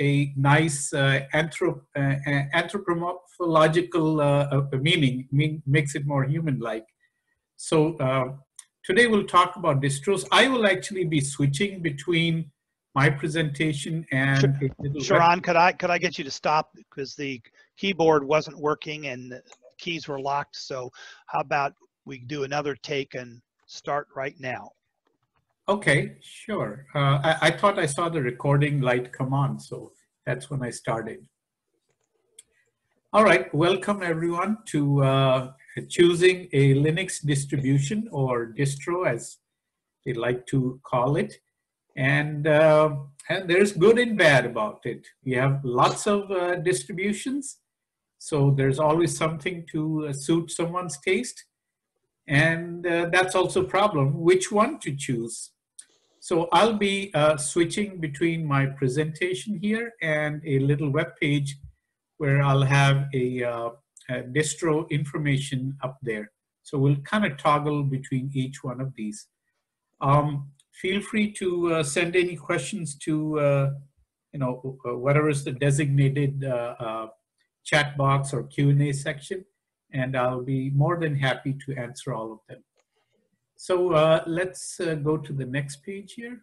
a nice anthropomorphological meaning, makes it more human-like. So today we'll talk about distros. I will actually be switching between my presentation and Sharan, could I get you to stop because the keyboard wasn't working and the keys were locked. So how about we do another take and start right now? Okay, sure. I thought I saw the recording light come on, so that's when I started. All right, welcome everyone to choosing a Linux distribution, or distro as they like to call it. And there's good and bad about it. We have lots of distributions, so there's always something to suit someone's taste. And that's also a problem, which one to choose. So I'll be switching between my presentation here and a little web page where I'll have a distro information up there. So we'll kind of toggle between each one of these. Feel free to send any questions to whatever is the designated chat box or Q&A section, and I'll be more than happy to answer all of them. So let's go to the next page here.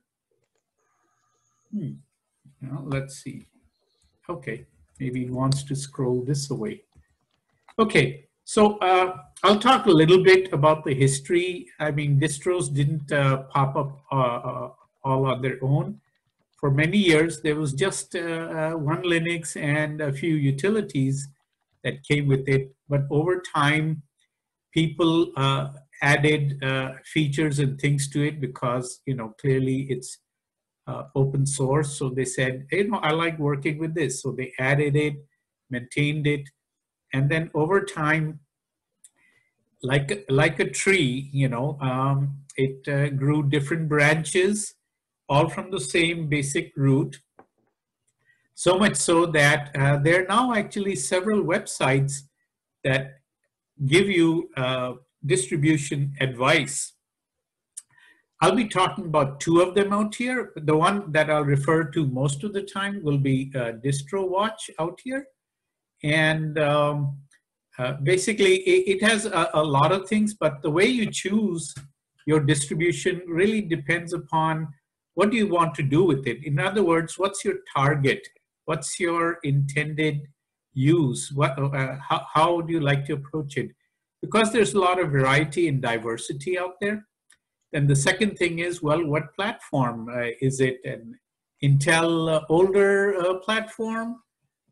Now, let's see. Okay, maybe it wants to scroll this away. Okay, so I'll talk a little bit about the history. I mean, distros didn't pop up all on their own. For many years, there was just one Linux and a few utilities that came with it. But over time, people added features and things to it because, clearly it's open source. So they said, hey, I like working with this. So they added it, maintained it. And then over time, like a tree, it grew different branches, all from the same basic root. So much so that there are now actually several websites that give you distribution advice. I'll be talking about two of them out here. The one that I'll refer to most of the time will be Distro Watch out here. And basically, it has a lot of things, but the way you choose your distribution really depends upon what do you want to do with it. In other words, what's your target? What's your intended use? How do you like to approach it? Because there's a lot of variety and diversity out there. And the second thing is, well, what platform is it? An Intel older platform,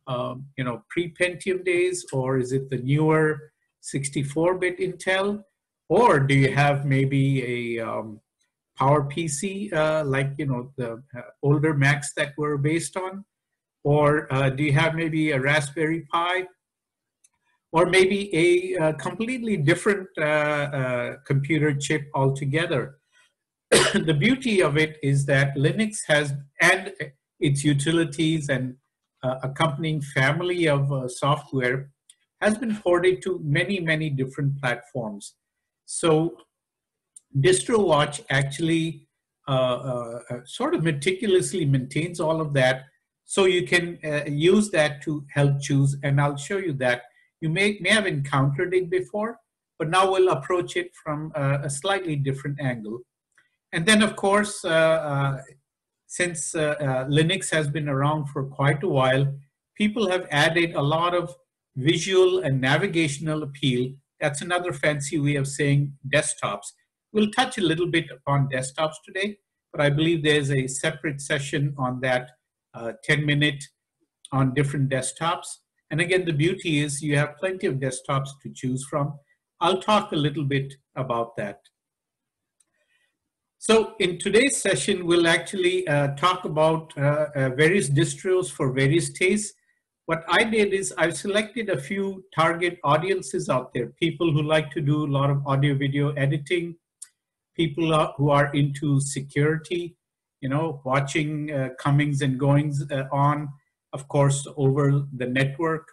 pre-Pentium days, or is it the newer 64-bit Intel? Or do you have maybe a PowerPC, like, the older Macs that were based on? Or do you have maybe a Raspberry Pi? Or maybe a completely different computer chip altogether. The beauty of it is that Linux has, and its utilities and accompanying family of software, has been ported to many, many different platforms. So DistroWatch actually sort of meticulously maintains all of that, so you can use that to help choose, and I'll show you that. You may have encountered it before, but now we'll approach it from a slightly different angle. And then, of course, since Linux has been around for quite a while, people have added a lot of visual and navigational appeal. That's another fancy way of saying desktops. We'll touch a little bit upon desktops today, but I believe there's a separate session on that 10-minute on different desktops. And again, the beauty is you have plenty of desktops to choose from. I'll talk a little bit about that. So in today's session, we'll actually talk about various distros for various tastes. What I did is I've selected a few target audiences out there, people who like to do a lot of audio video editing, people who are into security, watching comings and goings on, of course, over the network.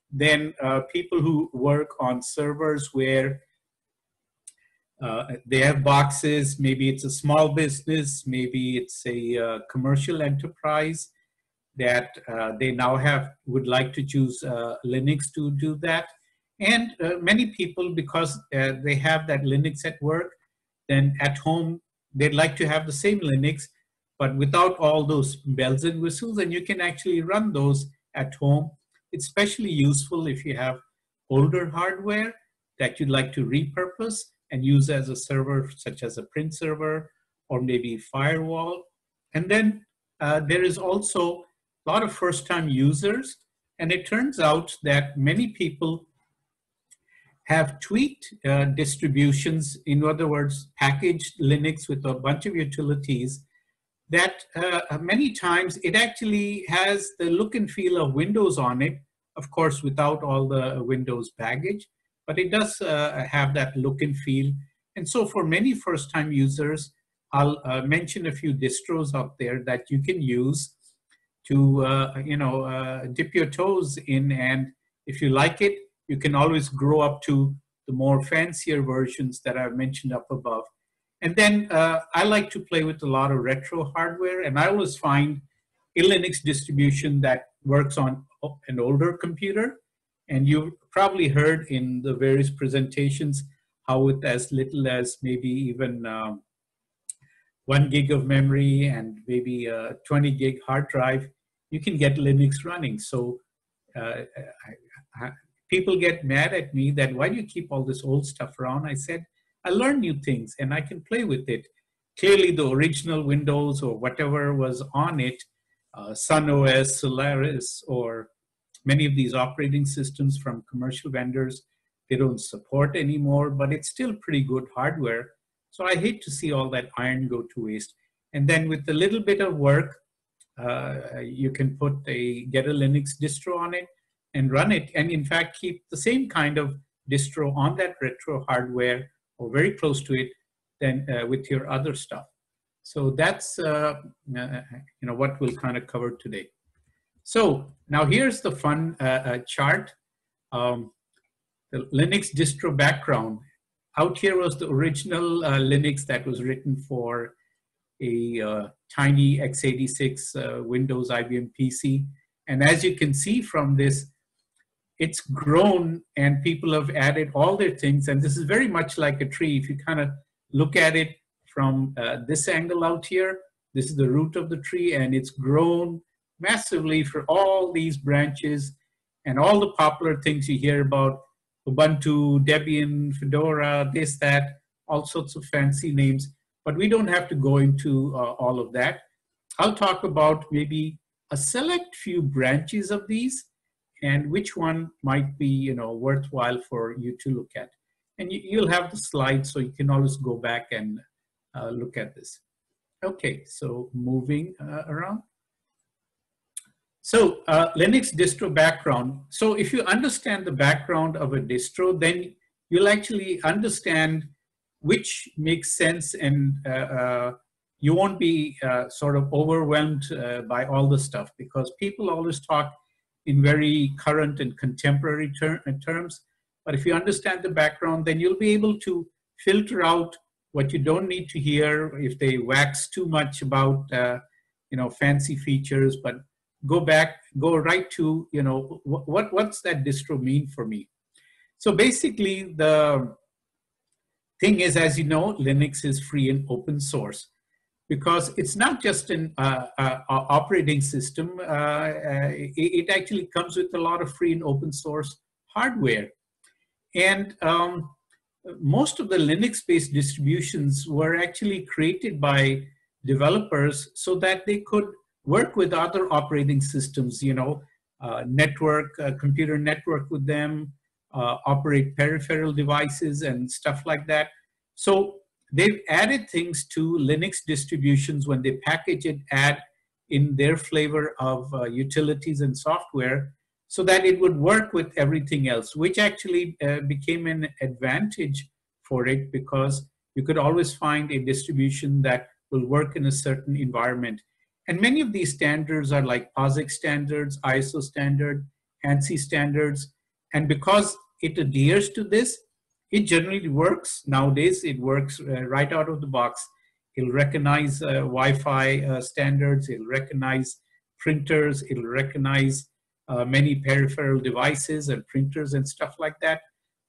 Then people who work on servers where they have boxes, maybe it's a small business, maybe it's a commercial enterprise. that they now would like to choose Linux to do that. And many people, because they have that Linux at work, then at home, they'd like to have the same Linux, but without all those bells and whistles, and you can actually run those at home. It's especially useful if you have older hardware that you'd like to repurpose and use as a server, such as a print server or maybe firewall. And then there is also a lot of first-time users, and it turns out that many people have tweaked distributions, in other words, packaged Linux with a bunch of utilities that many times it actually has the look and feel of Windows on it, of course, without all the Windows baggage, but it does have that look and feel. And so for many first-time users, I'll mention a few distros out there that you can use to, dip your toes in, and if you like it, you can always grow up to the more fancier versions that I've mentioned up above. And then I like to play with a lot of retro hardware, and I always find a Linux distribution that works on an older computer. And you've probably heard in the various presentations how with as little as maybe even 1 gig of memory and maybe a 20 gig hard drive, you can get Linux running. So people get mad at me that, why do you keep all this old stuff around? I said, I learn new things and I can play with it. Clearly the original Windows or whatever was on it, Sun OS, Solaris, or many of these operating systems from commercial vendors, they don't support anymore, but it's still pretty good hardware. So I hate to see all that iron go to waste. And then with a little bit of work, you can get a Linux distro on it and run it, and in fact keep the same kind of distro on that retro hardware or very close to it than with your other stuff. So that's what we'll kind of cover today. So now here's the fun chart. The Linux distro background. Out here was the original Linux that was written for a tiny x86 Windows IBM PC. And as you can see from this, it's grown and people have added all their things. And this is very much like a tree. If you kind of look at it from this angle out here, this is the root of the tree, and it's grown massively for all these branches and all the popular things you hear about: Ubuntu, Debian, Fedora, this, that, all sorts of fancy names. But we don't have to go into all of that. I'll talk about maybe a select few branches of these and which one might be worthwhile for you to look at. And you'll have the slides, so you can always go back and look at this. Okay, so moving around. So Linux distro background. So if you understand the background of a distro, then you'll actually understand which makes sense, and you won't be sort of overwhelmed by all the stuff, because people always talk in very current and contemporary terms. But if you understand the background, then you'll be able to filter out what you don't need to hear if they wax too much about fancy features, but go right to what's that distro mean for me. So basically the thing is, as you know, Linux is free and open source, because it's not just an operating system. It actually comes with a lot of free and open source hardware. And most of the Linux-based distributions were actually created by developers so that they could work with other operating systems, computer network with them, operate peripheral devices and stuff like that. So they've added things to Linux distributions when they package it, add in their flavor of utilities and software, so that it would work with everything else, which actually became an advantage for it, because you could always find a distribution that will work in a certain environment. And many of these standards are like POSIX standards, ISO standard, ANSI standards. And because it adheres to this, it generally works. Nowadays, it works right out of the box. It'll recognize Wi-Fi standards. It'll recognize printers, it'll recognize many peripheral devices and printers and stuff like that.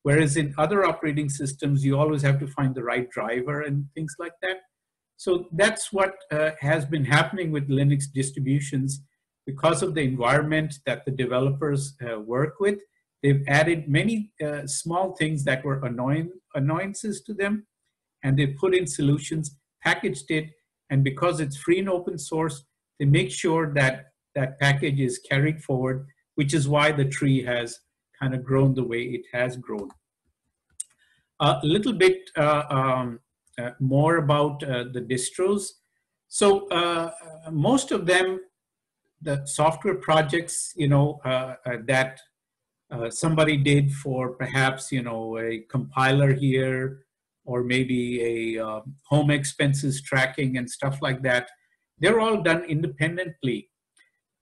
Whereas in other operating systems, you always have to find the right driver and things like that. So that's what has been happening with Linux distributions. Because of the environment that the developers work with, they've added many small things that were annoyances to them, and they put in solutions, packaged it, and because it's free and open source, they make sure that that package is carried forward, which is why the tree has kind of grown the way it has grown. A little bit more about the distros. So most of them, the software projects, that somebody did for perhaps, a compiler here, or maybe a home expenses tracking and stuff like that, they're all done independently.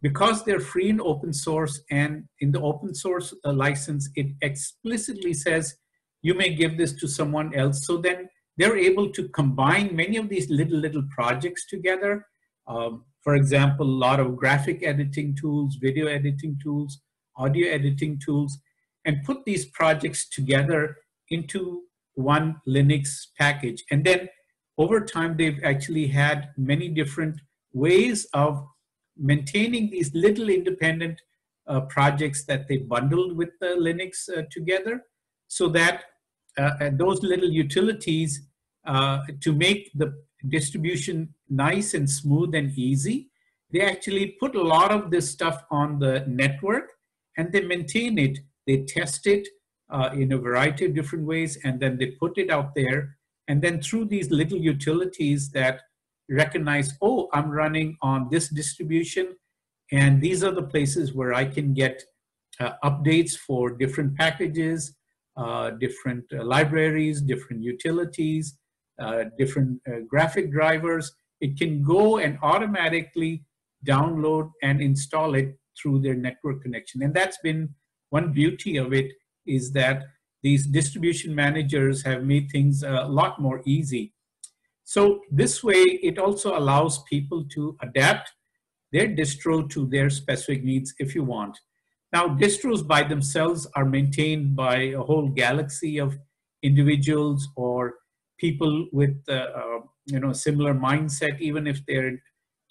Because they're free and open source, and in the open source license, it explicitly says you may give this to someone else. So then they're able to combine many of these little projects together. For example, a lot of graphic editing tools, video editing tools, audio editing tools, and put these projects together into one Linux package. And then over time, they've actually had many different ways of maintaining these little independent projects that they bundled with the Linux together, so that those little utilities to make the distribution nice and smooth and easy, they actually put a lot of this stuff on the network and they maintain it, they test it in a variety of different ways, and then they put it out there. And then through these little utilities that recognize, oh, I'm running on this distribution, and these are the places where I can get updates for different packages, different libraries, different utilities, different graphic drivers. It can go and automatically download and install it through their network connection. And that's been one beauty of it, is that these distribution managers have made things a lot more easy. So this way, it also allows people to adapt their distro to their specific needs if you want. Now, distros by themselves are maintained by a whole galaxy of individuals or people with similar mindset, even if they're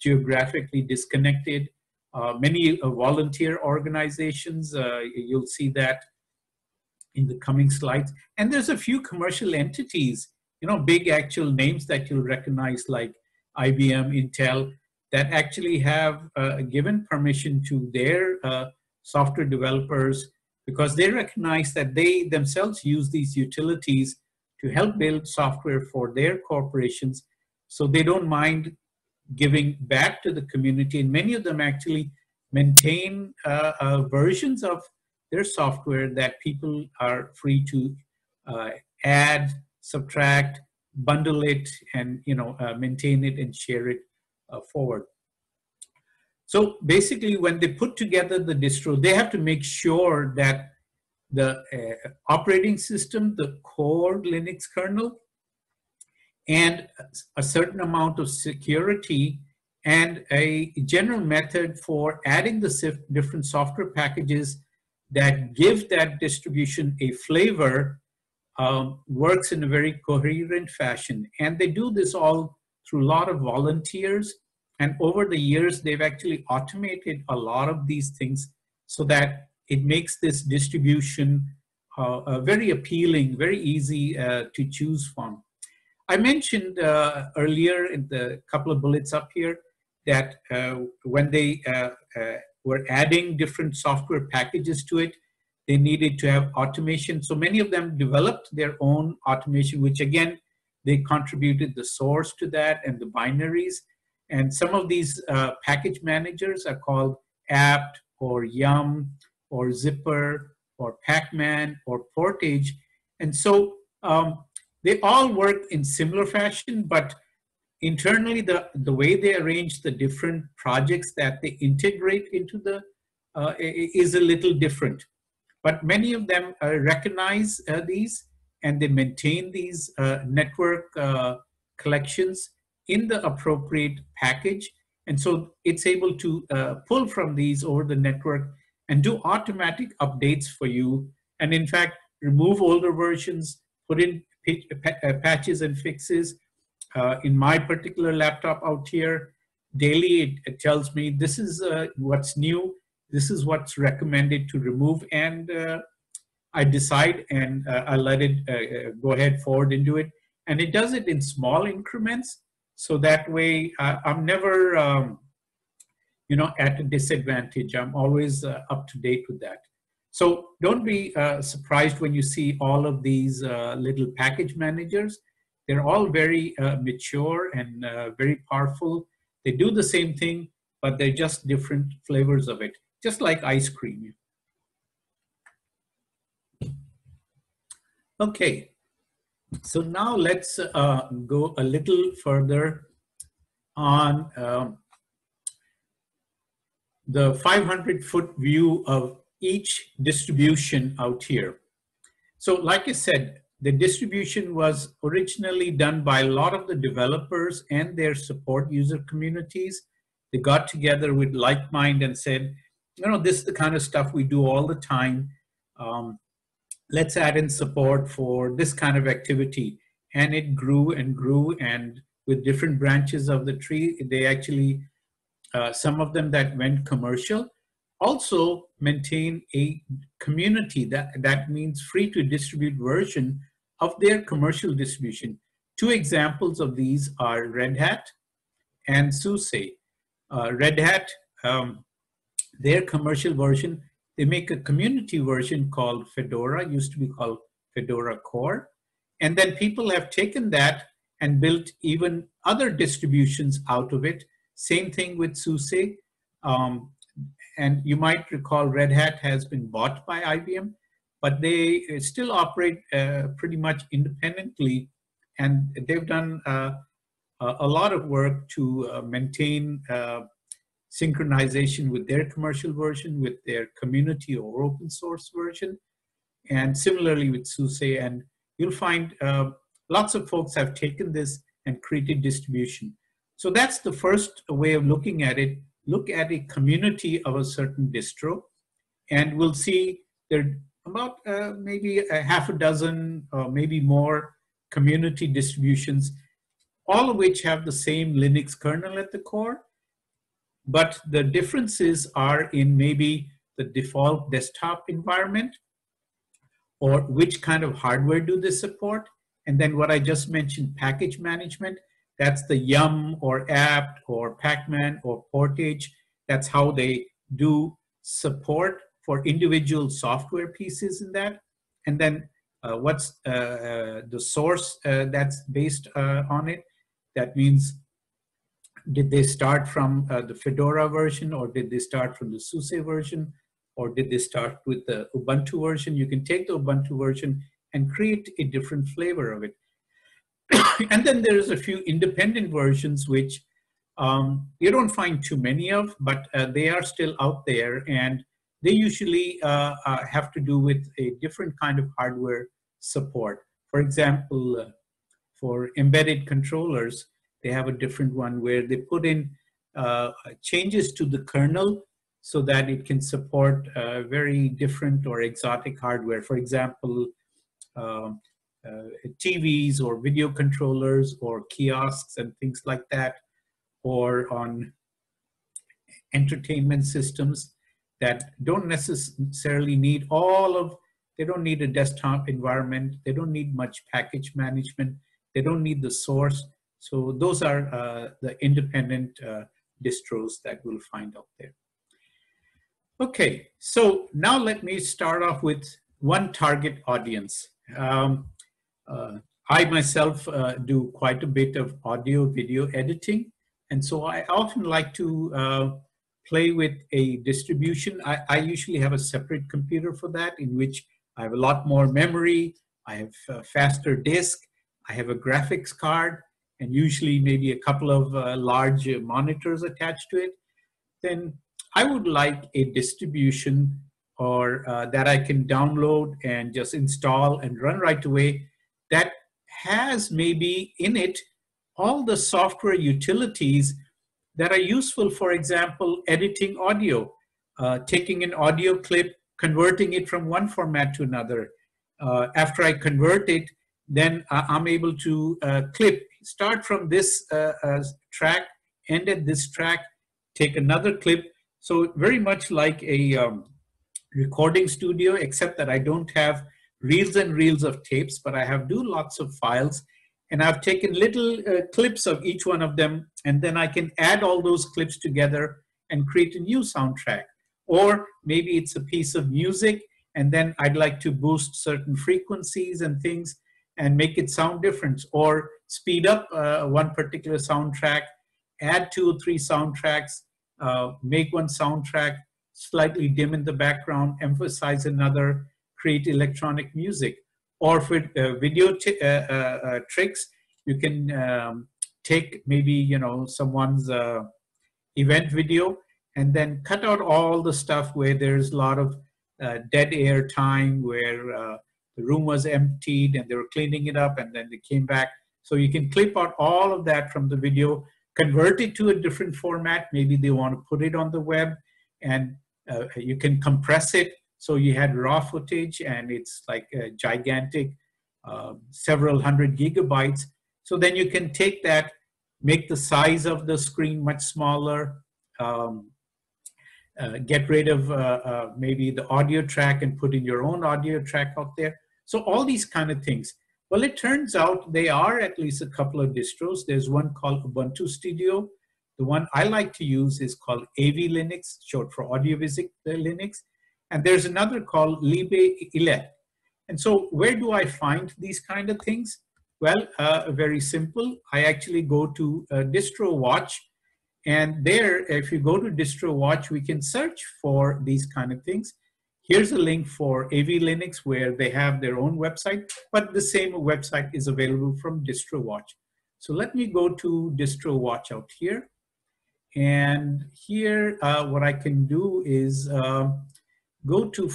geographically disconnected. Many volunteer organizations, you'll see that in the coming slides. And there's a few commercial entities, big actual names that you'll recognize, like IBM, Intel, that actually have given permission to their software developers, because they recognize that they themselves use these utilities to help build software for their corporations. So they don't mind giving back to the community. And many of them actually maintain versions of their software that people are free to add, subtract, bundle it, and maintain it and share it forward. So basically, when they put together the distro, they have to make sure that the operating system, the core Linux kernel, and a certain amount of security and a general method for adding the different software packages that give that distribution a flavor works in a very coherent fashion. And they do this all through a lot of volunteers. And over the years, they've actually automated a lot of these things so that it makes this distribution very appealing, very easy to choose from. I mentioned earlier in the couple of bullets up here that when they were adding different software packages to it, they needed to have automation. So many of them developed their own automation, which again, they contributed the source to that and the binaries. And some of these package managers are called apt or yum or zipper or pacman or portage. And so they all work in similar fashion, but internally the way they arrange the different projects that they integrate into the is a little different. But many of them recognize these, and they maintain these network collections in the appropriate package. And so it's able to pull from these over the network and do automatic updates for you. And in fact, remove older versions, put in patches and fixes. In my particular laptop out here, daily it tells me this is what's new, this is what's recommended to remove, and I decide and I let it go ahead forward into it. And it does it in small increments, so that way I'm never at a disadvantage. I'm always up to date with that. So don't be surprised when you see all of these little package managers. They're all very mature and very powerful. They do the same thing, but they're just different flavors of it, just like ice cream. Okay, so now let's go a little further on the 500-foot view of each distribution out here. So like I said, the distribution was originally done by a lot of the developers and their support user communities. They got together with like mind and said, this is the kind of stuff we do all the time. Let's add in support for this kind of activity. And it grew and grew, and with different branches of the tree, they actually, some of them that went commercial, also maintain a community that means free to distribute version of their commercial distribution. Two examples of these are Red Hat and SUSE. Red Hat, their commercial version, they make a community version called Fedora, used to be called Fedora Core. And then people have taken that and built even other distributions out of it. Same thing with SUSE. And you might recall Red Hat has been bought by IBM, but they still operate pretty much independently. And they've done a lot of work to maintain synchronization with their commercial version, with their community or open source version. And similarly with SUSE. And you'll find lots of folks have taken this and created distribution. So that's the first way of looking at it. Look at a community of a certain distro, and we'll see there are about maybe a half a dozen or maybe more community distributions, all of which have the same Linux kernel at the core, but the differences are in maybe the default desktop environment or which kind of hardware do they support. And then what I just mentioned, package management, that's the Yum or apt or Pacman or Portage. That's how they do support for individual software pieces in that. And then what's the source that's based on it? That means, did they start from the Fedora version, or did they start from the SUSE version, or did they start with the Ubuntu version? You can take the Ubuntu version and create a different flavor of it. And then there's a few independent versions which you don't find too many of, but they are still out there, and they usually have to do with a different kind of hardware support. For example, for embedded controllers, they have a different one where they put in changes to the kernel so that it can support very different or exotic hardware. For example, TVs or video controllers or kiosks and things like that, or on entertainment systems that don't necessarily need they don't need a desktop environment, they don't need much package management, they don't need the source. So those are the independent distros that we'll find out there. Okay, so now let me start off with one target audience. I myself do quite a bit of audio video editing, and so I often like to play with a distribution. I usually have a separate computer for that, in which I have a lot more memory, I have a faster disk, I have a graphics card, and usually maybe a couple of large monitors attached to it. Then I would like a distribution or that I can download and just install and run right away, that has maybe in it all the software utilities that are useful, for example, editing audio, taking an audio clip, converting it from one format to another. After I convert it, then I'm able to start from this track, end at this track, take another clip. So very much like a recording studio, except that I don't have reels and reels of tapes, but I have lots of files. And I've taken little clips of each one of them, and then I can add all those clips together and create a new soundtrack. Or maybe it's a piece of music, and then I'd like to boost certain frequencies and things and make it sound different, or speed up one particular soundtrack, add 2 or 3 soundtracks, make one soundtrack slightly dim in the background, emphasize another, create electronic music. Or for video tricks, you can take maybe someone's event video and then cut out all the stuff where there's a lot of dead air time, where the room was emptied and they were cleaning it up and then they came back. So you can clip out all of that from the video, convert it to a different format. Maybe they want to put it on the web, and you can compress it. So you had raw footage and it's like a gigantic, several hundred gigabytes. So then you can take that, make the size of the screen much smaller, get rid of maybe the audio track and put in your own audio track out there. So all these kind of things. Well, it turns out there are at least a couple of distros. There's one called Ubuntu Studio. The one I like to use is called AV Linux, short for Audiovisual Linux. And there's another called Lxqt. And so where do I find these kind of things? Well, very simple. I actually go to Distro Watch. And there, if you go to Distro Watch, we can search for these kind of things. Here's a link for AV Linux where they have their own website, but the same website is available from Distro Watch. So let me go to Distro Watch out here. And here, what I can do is go to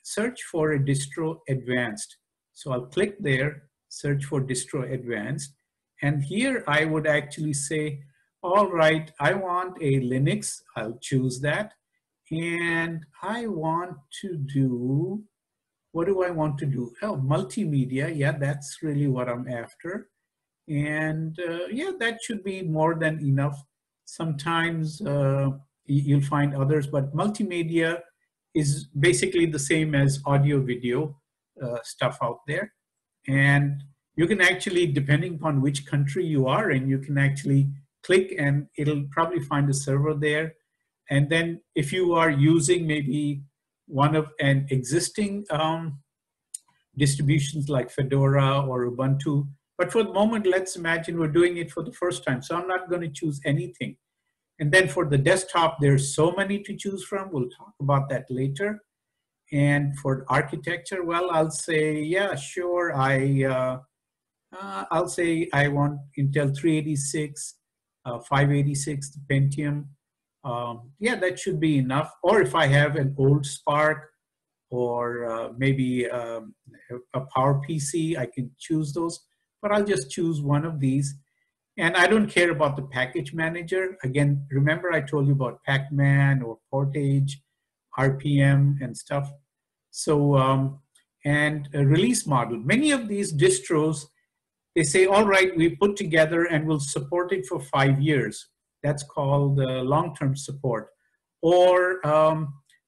search for a distro advanced. So I'll click there, search for distro advanced. And here I would actually say, all right, I want a Linux. I'll choose that. And I want to do, what do I want to do? Oh, multimedia. Yeah, that's really what I'm after. And yeah, that should be more than enough. Sometimes you'll find others, but multimedia is basically the same as audio video stuff out there. And you can actually, depending upon which country you are in, you can actually click and it'll probably find a server there. And then if you are using maybe one of an existing distributions like Fedora or Ubuntu, but for the moment, let's imagine we're doing it for the first time. So I'm not going to choose anything. And then for the desktop, there's so many to choose from. We'll talk about that later. And for architecture, well, I'll say, yeah, sure. I'll say I want Intel 386, 586, the Pentium. Yeah, that should be enough. Or if I have an old Spark or maybe a Power PC, I can choose those. But I'll just choose one of these. And I don't care about the package manager. Again, remember I told you about Pacman or Portage, RPM and stuff. So, and a release model. Many of these distros, they say, all right, we put together and we'll support it for 5 years. That's called long-term support. Or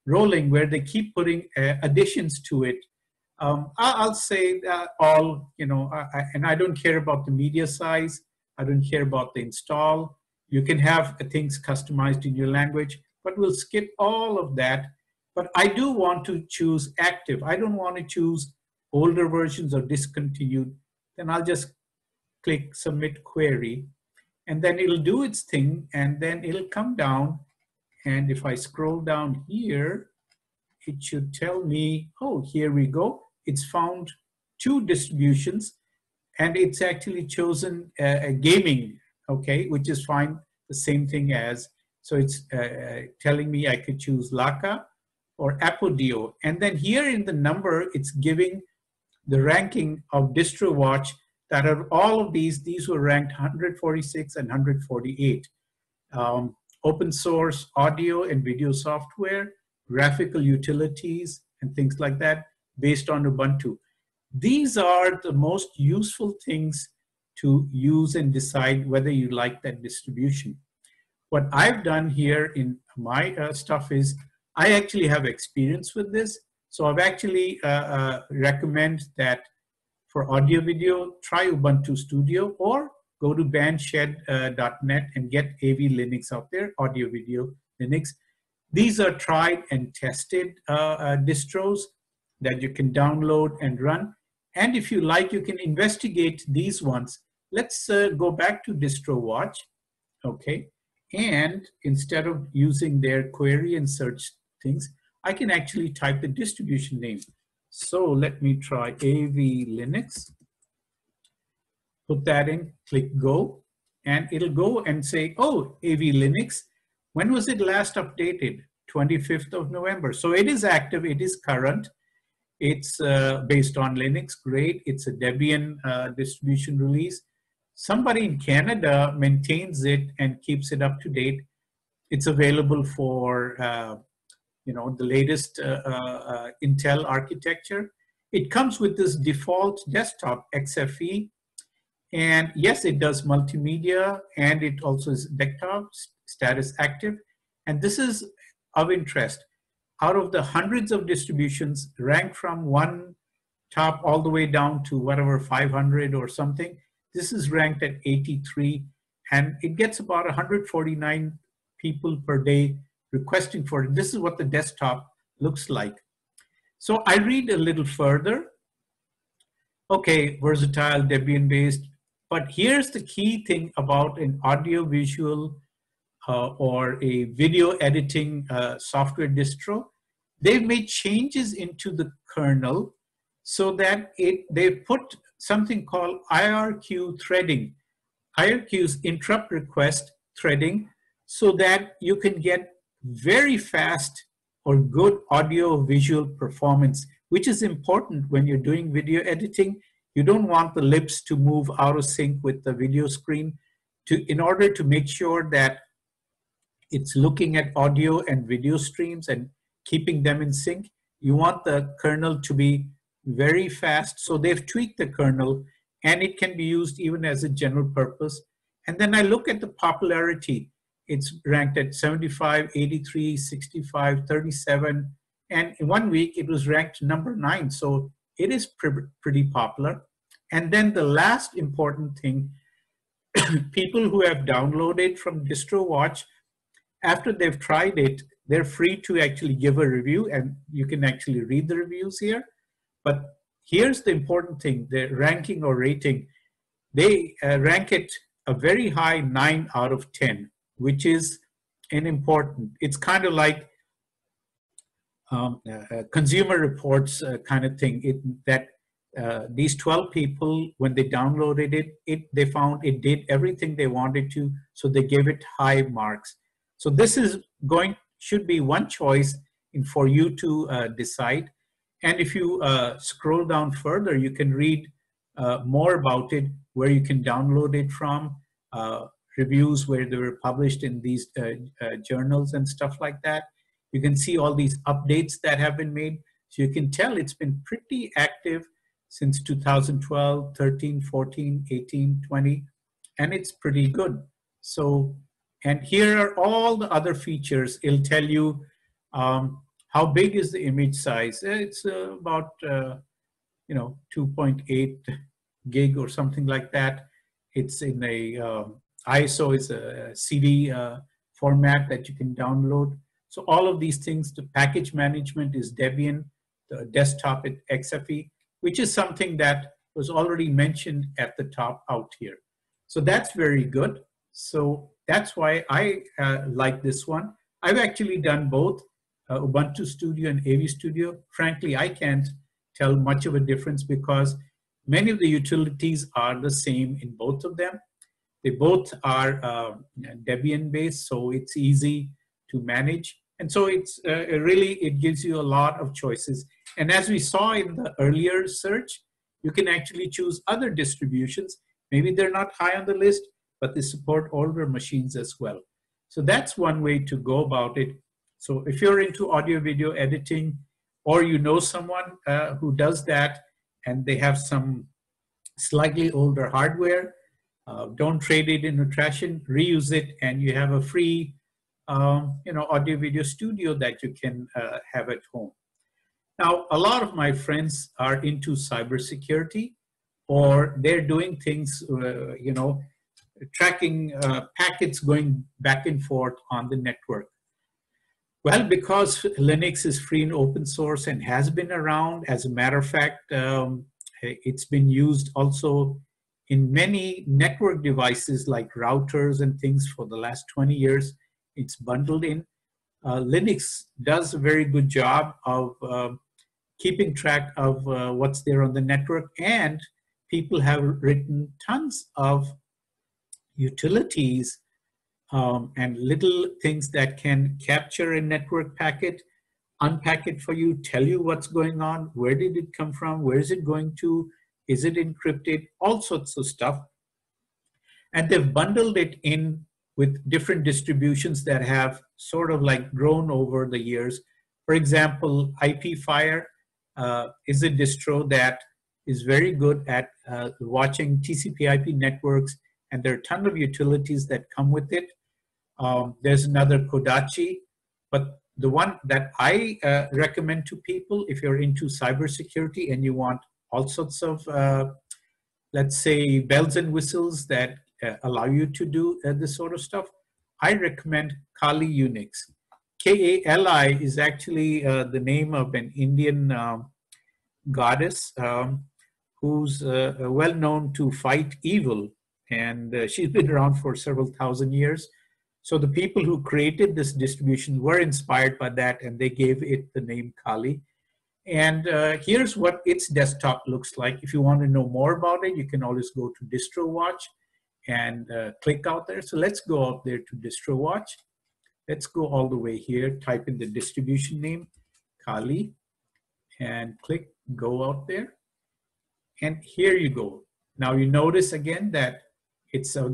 rolling, where they keep putting additions to it. I'll say that all, and I don't care about the media size. I don't care about the install. You can have things customized in your language, but we'll skip all of that. But I do want to choose active. I don't want to choose older versions or discontinued. Then I'll just click submit query, and then it'll do its thing, and then it'll come down. And if I scroll down here, it should tell me, oh, here we go. It's found 2 distributions, and it's actually chosen a gaming, okay, which is fine, the same thing as, so it's telling me I could choose Laka or APCUG. And then here in the number, it's giving the ranking of Distro Watch that are all of these were ranked 146 and 148. open source audio and video software, graphical utilities, and things like that based on Ubuntu. These are the most useful things to use and decide whether you like that distribution. What I've done here in my stuff is I actually have experience with this. So I've actually recommend that for audio video, try Ubuntu Studio or go to bandshed.net and get AV Linux out there, audio video Linux. These are tried and tested distros that you can download and run. And if you like, you can investigate these ones. Let's go back to DistroWatch, okay? And instead of using their query and search things, I can actually type the distribution name. So let me try AV Linux. Put that in, click go, and it'll go and say, oh, AV Linux, when was it last updated? 25th of November. So it is active, it is current. It's based on Linux, great. It's a Debian distribution release. Somebody in Canada maintains it and keeps it up to date. It's available for the latest Intel architecture. It comes with this default desktop XFE. And yes, it does multimedia, and it also is desktop status active. And this is of interest. Out of the hundreds of distributions, ranked from one top all the way down to whatever 500 or something, this is ranked at 83, and it gets about 149 people per day requesting for it. This is what the desktop looks like. So I read a little further. Okay, versatile, Debian-based, but here's the key thing about an audio-visual or a video editing software distro. They've made changes into the kernel so that they put something called IRQ threading. IRQ is interrupt request threading, so that you can get very fast or good audio visual performance, which is important when you're doing video editing. You don't want the lips to move out of sync with the video screen in order to make sure that it's looking at audio and video streams and keeping them in sync. You want the kernel to be very fast. So they've tweaked the kernel, and it can be used even as a general purpose. And then I look at the popularity. It's ranked at 75, 83, 65, 37. And in 1 week, it was ranked number 9. So it is pretty popular. And then the last important thing, people who have downloaded from DistroWatch, after they've tried it, they're free to actually give a review, and you can actually read the reviews here. But here's the important thing, the ranking or rating. They rank it a very high 9 out of 10, which is an important. It's kind of like Consumer Reports kind of thing. These 12 people, when they downloaded it, they found it did everything they wanted to, so they gave it high marks. So this is should be one choice for you to decide. And if you scroll down further, you can read more about it, where you can download it from, reviews where they were published in these journals and stuff like that. You can see all these updates that have been made. So you can tell it's been pretty active since 2012, 13, 14, 18, 20, and it's pretty good. So, and here are all the other features. It'll tell you how big is the image size. It's about 2.8 gig or something like that. It's in a ISO is a CD format that you can download. So all of these things, the package management is Debian, the desktop at XFE, which is something that was already mentioned at the top out here. So that's very good. So that's why I like this one. I've actually done both Ubuntu Studio and AV Studio. Frankly, I can't tell much of a difference because many of the utilities are the same in both of them. They both are Debian based, so it's easy to manage. And so it's really, it gives you a lot of choices. And as we saw in the earlier search, you can actually choose other distributions. Maybe they're not high on the list, but they support older machines as well. So that's one way to go about it. So if you're into audio video editing, or you know someone who does that and they have some slightly older hardware, don't trade it in a trash and reuse it, and you have a free audio video studio that you can have at home. Now, a lot of my friends are into cybersecurity, or they're doing things, tracking packets going back and forth on the network. Well, because Linux is free and open source and has been around, as a matter of fact, it's been used also in many network devices like routers and things for the last 20 years. It's bundled in. Linux does a very good job of keeping track of what's there on the network, and people have written tons of utilities and little things that can capture a network packet, unpack it for you, tell you what's going on, where did it come from, where is it going to, is it encrypted, all sorts of stuff. And they've bundled it in with different distributions that have sort of like grown over the years. For example, IPFire is a distro that is very good at watching TCP/IP networks, and there are a ton of utilities that come with it. There's another Kodachi, but the one that I recommend to people, if you're into cybersecurity and you want all sorts of, let's say, bells and whistles that allow you to do this sort of stuff, I recommend Kali Unix. Kali is actually the name of an Indian goddess who's well known to fight evil, and she's been around for several thousand years. So the people who created this distribution were inspired by that, and they gave it the name Kali. And here's what its desktop looks like. If you want to know more about it, you can always go to Distro Watch and click out there. So let's go out there to Distro Watch. Let's go all the way here, type in the distribution name, Kali, and click go out there. And here you go. Now you notice again that it's a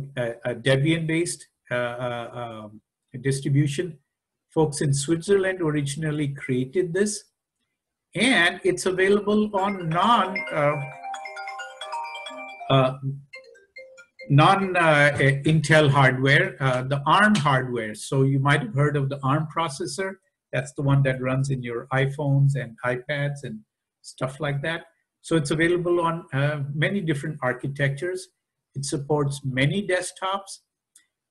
Debian-based distribution. Folks in Switzerland originally created this, and it's available on non-Intel hardware, the ARM hardware. So you might have heard of the ARM processor. That's the one that runs in your iPhones and iPads and stuff like that. So it's available on many different architectures. It supports many desktops,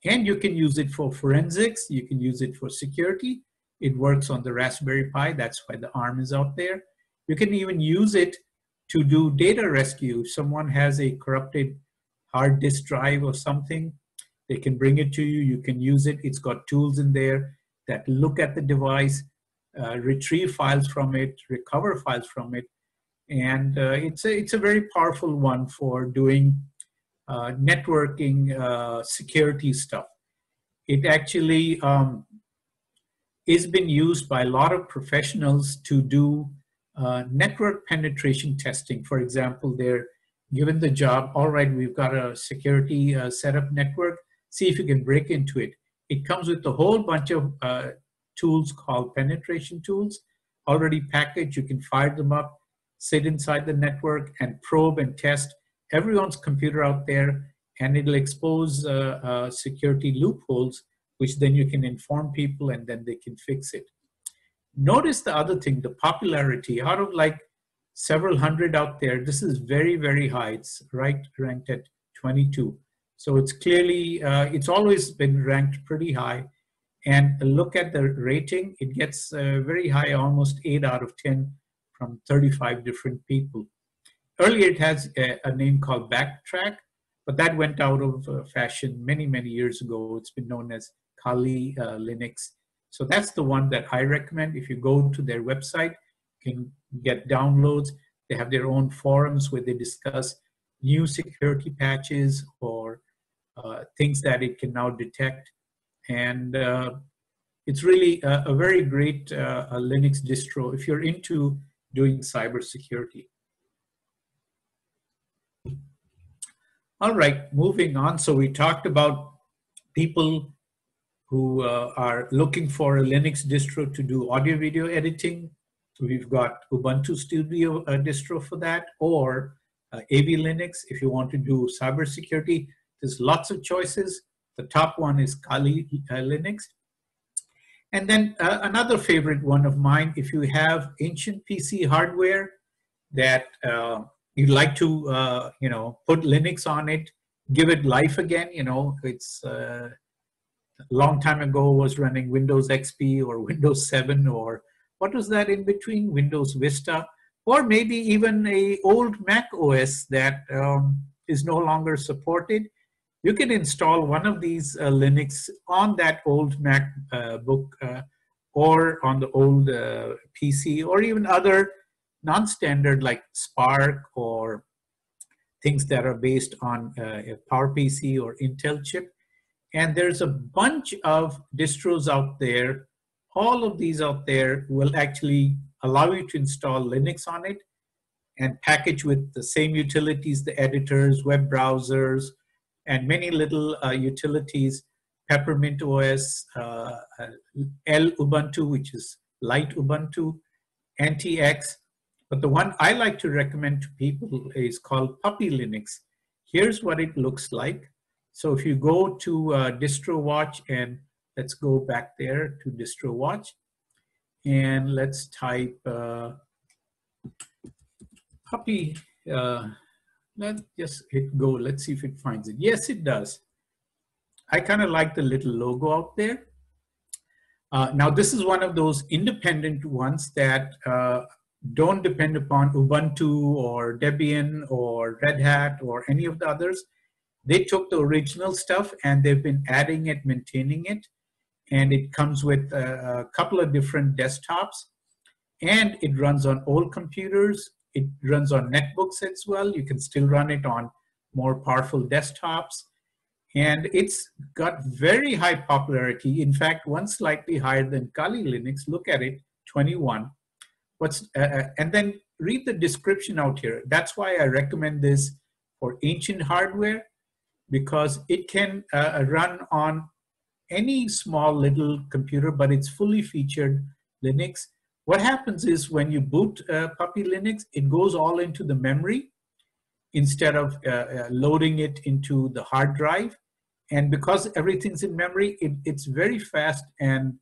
and you can use it for forensics. You can use it for security. It works on the Raspberry Pi. That's why the ARM is out there. You can even use it to do data rescue. If someone has a corrupted hard disk drive or something, they can bring it to you. You can use it. It's got tools in there that look at the device, retrieve files from it, recover files from it. And it's a very powerful one for doing networking security stuff. It actually is been used by a lot of professionals to do network penetration testing. For example, they're given the job, all right, we've got a security setup network, see if you can break into it. It comes with a whole bunch of tools called penetration tools, already packaged. You can fire them up, sit inside the network and probe and test everyone's computer out there, and it'll expose security loopholes, which then you can inform people and then they can fix it. Notice the other thing, the popularity. Out of like several hundred out there, this is very, very high. It's ranked at 22. So it's clearly, it's always been ranked pretty high. And look at the rating, it gets very high, almost 8 out of 10 from 35 different people. Earlier it has a name called Backtrack, but that went out of fashion many, many years ago. It's been known as Kali Linux. So that's the one that I recommend. If you go to their website, you can get downloads. They have their own forums where they discuss new security patches or things that it can now detect. And it's really a very great Linux distro if you're into doing cybersecurity. All right, moving on. So we talked about people who are looking for a Linux distro to do audio video editing. So we've got Ubuntu Studio distro for that, or AV Linux if you want to do cybersecurity. There's lots of choices. The top one is Kali Linux. And then another favorite one of mine, if you have ancient PC hardware that you'd like to put Linux on it, give it life again. It's a long time ago was running Windows XP or Windows 7 or what was that in between, Windows Vista, or maybe even a old Mac OS that is no longer supported. You can install one of these Linux on that old MacBook or on the old PC, or even other non-standard like Spark or things that are based on a PowerPC or Intel chip. And there's a bunch of distros out there. All of these out there will actually allow you to install Linux on it and package with the same utilities, the editors, web browsers, and many little utilities, Peppermint OS, L Ubuntu, which is light Ubuntu, NTX. But the one I like to recommend to people is called Puppy Linux. Here's what it looks like. So if you go to Distro Watch, and let's go back there to Distro Watch, and let's type Puppy. Let's just hit go. Let's see if it finds it. Yes, it does. I kind of like the little logo out there. Now, this is one of those independent ones that don't depend upon Ubuntu or Debian or Red Hat or any of the others. They took the original stuff and they've been adding it, maintaining it. And it comes with a couple of different desktops. And it runs on old computers. It runs on netbooks as well. You can still run it on more powerful desktops. And it's got very high popularity. In fact, one slightly higher than Kali Linux. Look at it, 21. And then read the description out here. That's why I recommend this for ancient hardware, because it can run on any small little computer, but it's fully featured Linux. What happens is when you boot Puppy Linux, it goes all into the memory instead of loading it into the hard drive. And because everything's in memory, it's very fast and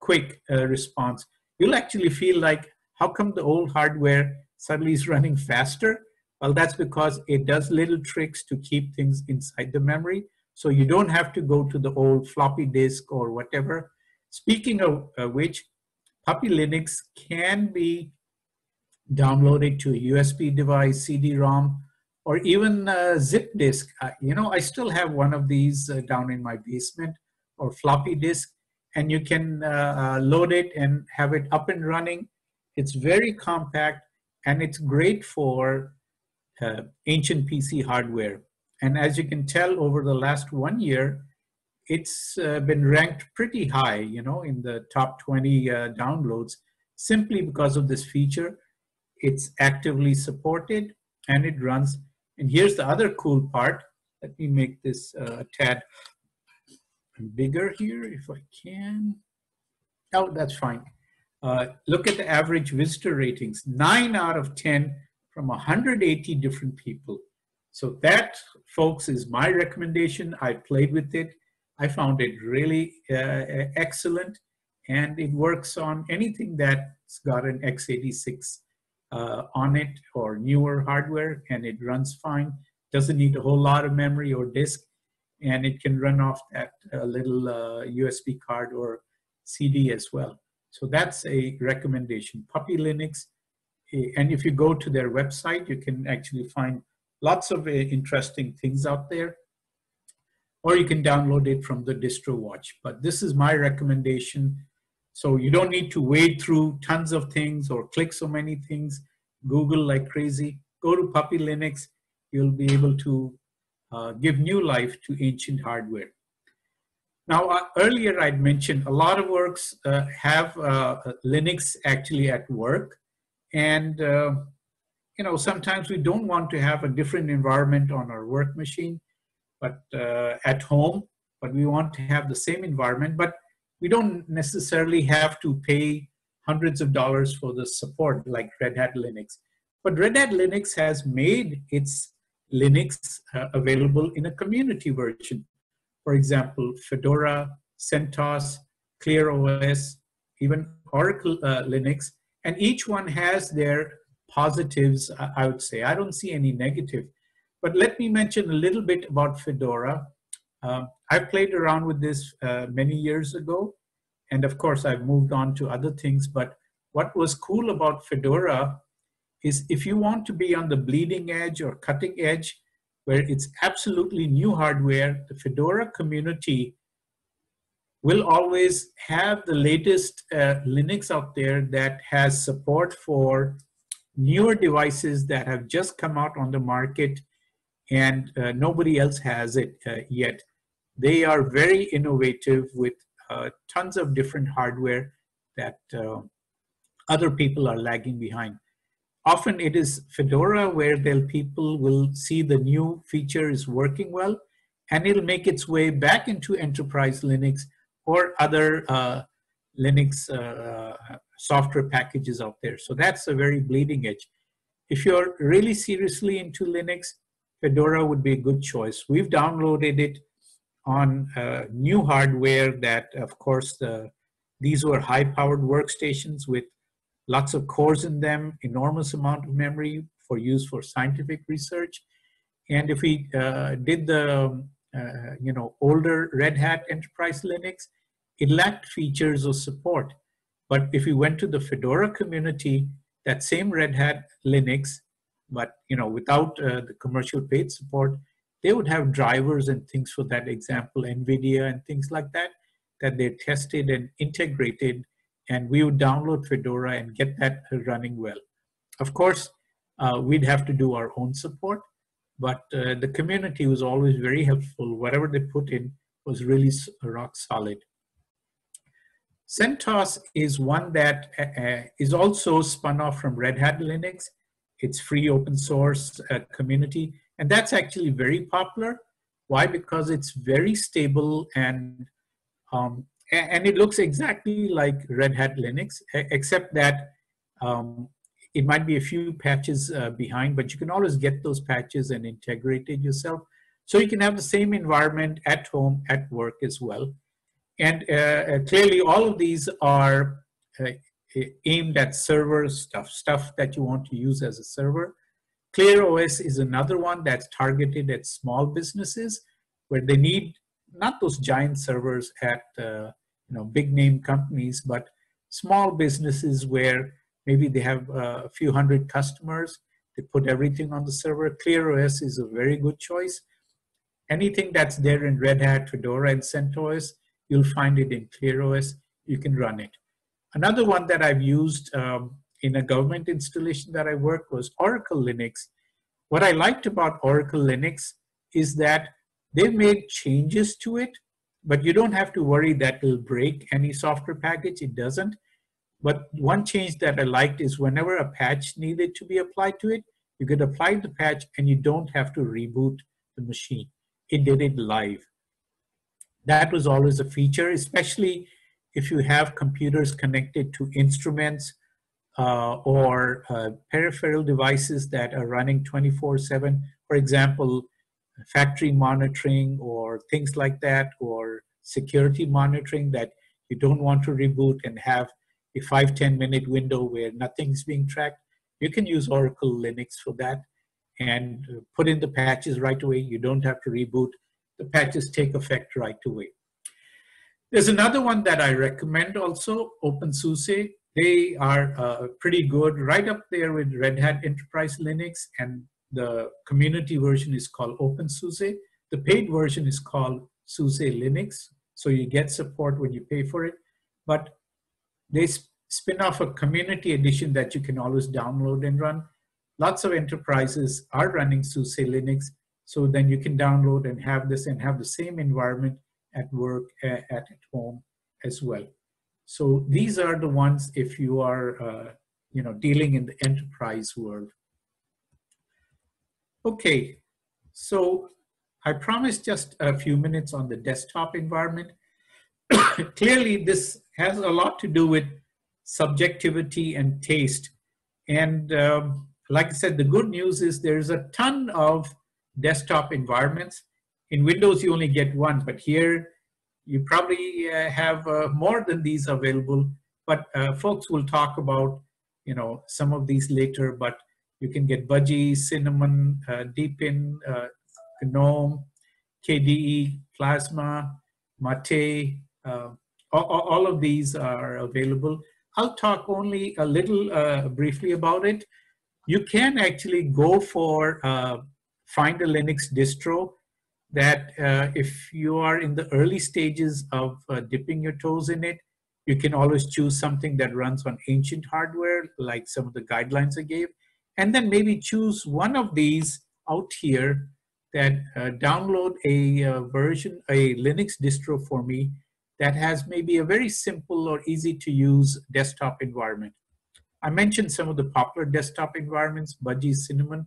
quick response. You'll actually feel like, how come the old hardware suddenly is running faster? Well, that's because it does little tricks to keep things inside the memory. So you don't have to go to the old floppy disk or whatever. Speaking of which, Puppy Linux can be downloaded to a USB device, CD-ROM, or even a zip disk. I still have one of these down in my basement, or floppy disk, and you can load it and have it up and running. It's very compact, and it's great for ancient PC hardware. And as you can tell, over the last 1 year, it's been ranked pretty high, in the top 20 downloads, simply because of this feature. It's actively supported and it runs. And here's the other cool part. Let me make this a tad bigger here if I can. Oh, that's fine. Look at the average visitor ratings, 9 out of 10 from 180 different people. So that, folks, is my recommendation. I played with it. I found it really excellent, and it works on anything that's got an x86 on it or newer hardware, and it runs fine. Doesn't need a whole lot of memory or disk, and it can run off that little USB card or CD as well. So that's a recommendation, Puppy Linux. And if you go to their website, you can actually find lots of interesting things out there. Or you can download it from the Distro Watch. But this is my recommendation. So you don't need to wade through tons of things or click so many things, Google like crazy. Go to Puppy Linux. You'll be able to give new life to ancient hardware. Now, earlier I'd mentioned a lot of works have Linux actually at work. And sometimes we don't want to have a different environment on our work machine, but at home. but we want to have the same environment, but we don't necessarily have to pay hundreds of dollars for the support like Red Hat Linux. But Red Hat Linux has made its Linux available in a community version. For example, Fedora, CentOS, ClearOS, even Oracle Linux, and each one has their positives, I would say. I don't see any negative. But let me mention a little bit about Fedora. I played around with this many years ago, and of course I've moved on to other things, but what was cool about Fedora is if you want to be on the bleeding edge or cutting edge, where it's absolutely new hardware, the Fedora community will always have the latest Linux out there that has support for newer devices that have just come out on the market, and nobody else has it yet. They are very innovative with tons of different hardware that other people are lagging behind. Often it is Fedora where people will see the new feature is working well, and it'll make its way back into enterprise Linux or other Linux software packages out there. So that's a very bleeding edge. If you're really seriously into Linux, Fedora would be a good choice. We've downloaded it on new hardware that, of course, these were high-powered workstations with lots of cores in them, enormous amount of memory for use for scientific research. And if we did the older Red Hat Enterprise Linux, it lacked features or support. But if we went to the Fedora community, that same Red Hat Linux, but without the commercial paid support, they would have drivers and things for that, example, NVIDIA and things like that, that they tested and integrated, and we would download Fedora and get that running well. Of course, we'd have to do our own support, but the community was always very helpful. Whatever they put in was really rock solid. CentOS is one that is also spun off from Red Hat Linux. It's free open source community, and that's actually very popular. Why? Because it's very stable and it looks exactly like Red Hat Linux, except that it might be a few patches behind, but you can always get those patches and integrate it yourself. So you can have the same environment at home, at work as well. And clearly all of these are aimed at server stuff that you want to use as a server. ClearOS is another one that's targeted at small businesses where they need not those giant servers at big name companies, but small businesses where maybe they have a few hundred customers. They put everything on the server. ClearOS is a very good choice. Anything that's there in Red Hat, Fedora, and CentOS, you'll find it in ClearOS. You can run it. Another one that I've used in a government installation that I worked was Oracle Linux. What I liked about Oracle Linux is that they've made changes to it, but you don't have to worry that it'll break any software package. It doesn't. But one change that I liked is whenever a patch needed to be applied to it, you could apply the patch and you don't have to reboot the machine. It did it live. That was always a feature, especially if you have computers connected to instruments or peripheral devices that are running 24/7. For example, factory monitoring or things like that, or security monitoring that you don't want to reboot and have a 5-10 minute window where nothing's being tracked. You can use Oracle Linux for that and put in the patches right away. You don't have to reboot. The patches take effect right away. There's another one that I recommend also, OpenSUSE. They are pretty good, right up there with Red Hat Enterprise Linux, and the community version is called OpenSUSE. The paid version is called SUSE Linux, so you get support when you pay for it. But they spin off a community edition that you can always download and run. Lots of enterprises are running SUSE Linux, so then you can download and have this and have the same environment at work, at home as well. So these are the ones if you are dealing in the enterprise world. Okay, so I promised just a few minutes on the desktop environment. Clearly, this has a lot to do with subjectivity and taste. And like I said, the good news is there's a ton of desktop environments. In Windows, you only get one, but here you probably have more than these available. But folks will talk about, some of these later. But you can get Budgie, Cinnamon, Deepin, Gnome, KDE, Plasma, Mate. All of these are available. I'll talk only a little briefly about it. You can actually go for find a Linux distro that if you are in the early stages of dipping your toes in it, you can always choose something that runs on ancient hardware, like some of the guidelines I gave, and then maybe choose one of these out here that download a version, a Linux distro for me that has maybe a very simple or easy to use desktop environment. I mentioned some of the popular desktop environments, Budgie, Cinnamon.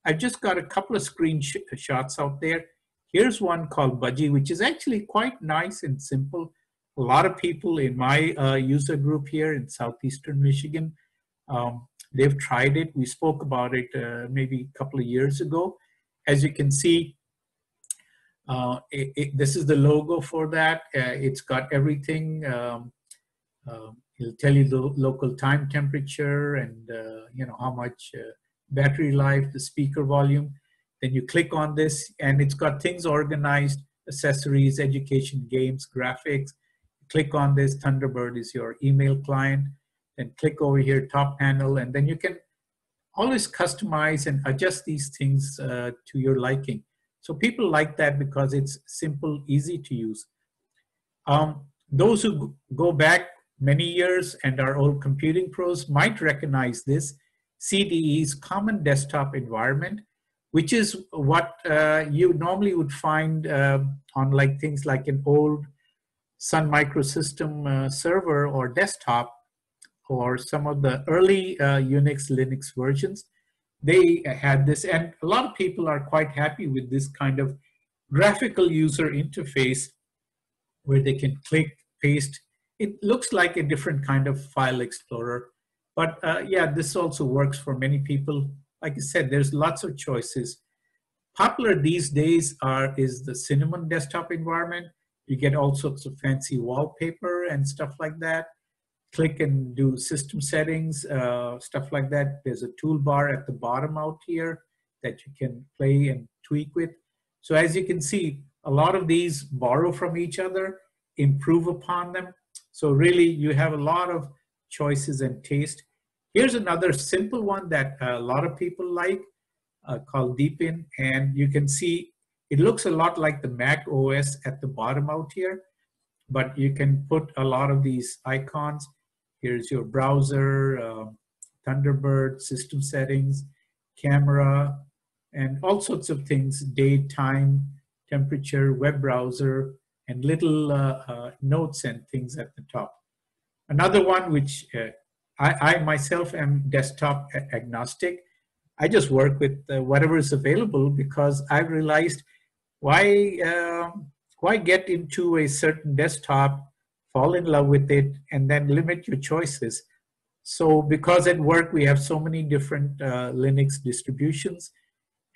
I've just got a couple of screenshots out there. Here's one called Budgie, which is actually quite nice and simple. A lot of people in my user group here in Southeastern Michigan, they've tried it. We spoke about it maybe a couple of years ago. As you can see, this is the logo for that. It's got everything. It'll tell you the local time temperature and how much battery life, the speaker volume. Then you click on this and it's got things organized, accessories, education, games, graphics. Click on this, Thunderbird is your email client. Then click over here, top panel, and then you can always customize and adjust these things to your liking. So people like that because it's simple, easy to use. Those who go back many years and are old computing pros might recognize this, CDE's Common Desktop Environment, which is what you normally would find on like things like an old Sun Microsystem server or desktop, or some of the early Unix, Linux versions. They had this, and a lot of people are quite happy with this kind of graphical user interface where they can click, paste. It looks like a different kind of file explorer, but yeah, this also works for many people. Like I said, there's lots of choices. Popular these days is the Cinnamon desktop environment. You get all sorts of fancy wallpaper and stuff like that. Click and do system settings, stuff like that. There's a toolbar at the bottom out here that you can play and tweak with. So as you can see, a lot of these borrow from each other, improve upon them. So really you have a lot of choices and taste. Here's another simple one that a lot of people like called Deepin. And you can see it looks a lot like the Mac OS at the bottom out here, but you can put a lot of these icons. Here's your browser, Thunderbird, system settings, camera, and all sorts of things, date, time, temperature, web browser, and little notes and things at the top. Another one which I myself am desktop agnostic. I just work with whatever is available because I've realized why get into a certain desktop, fall in love with it, and then limit your choices. So because at work we have so many different Linux distributions,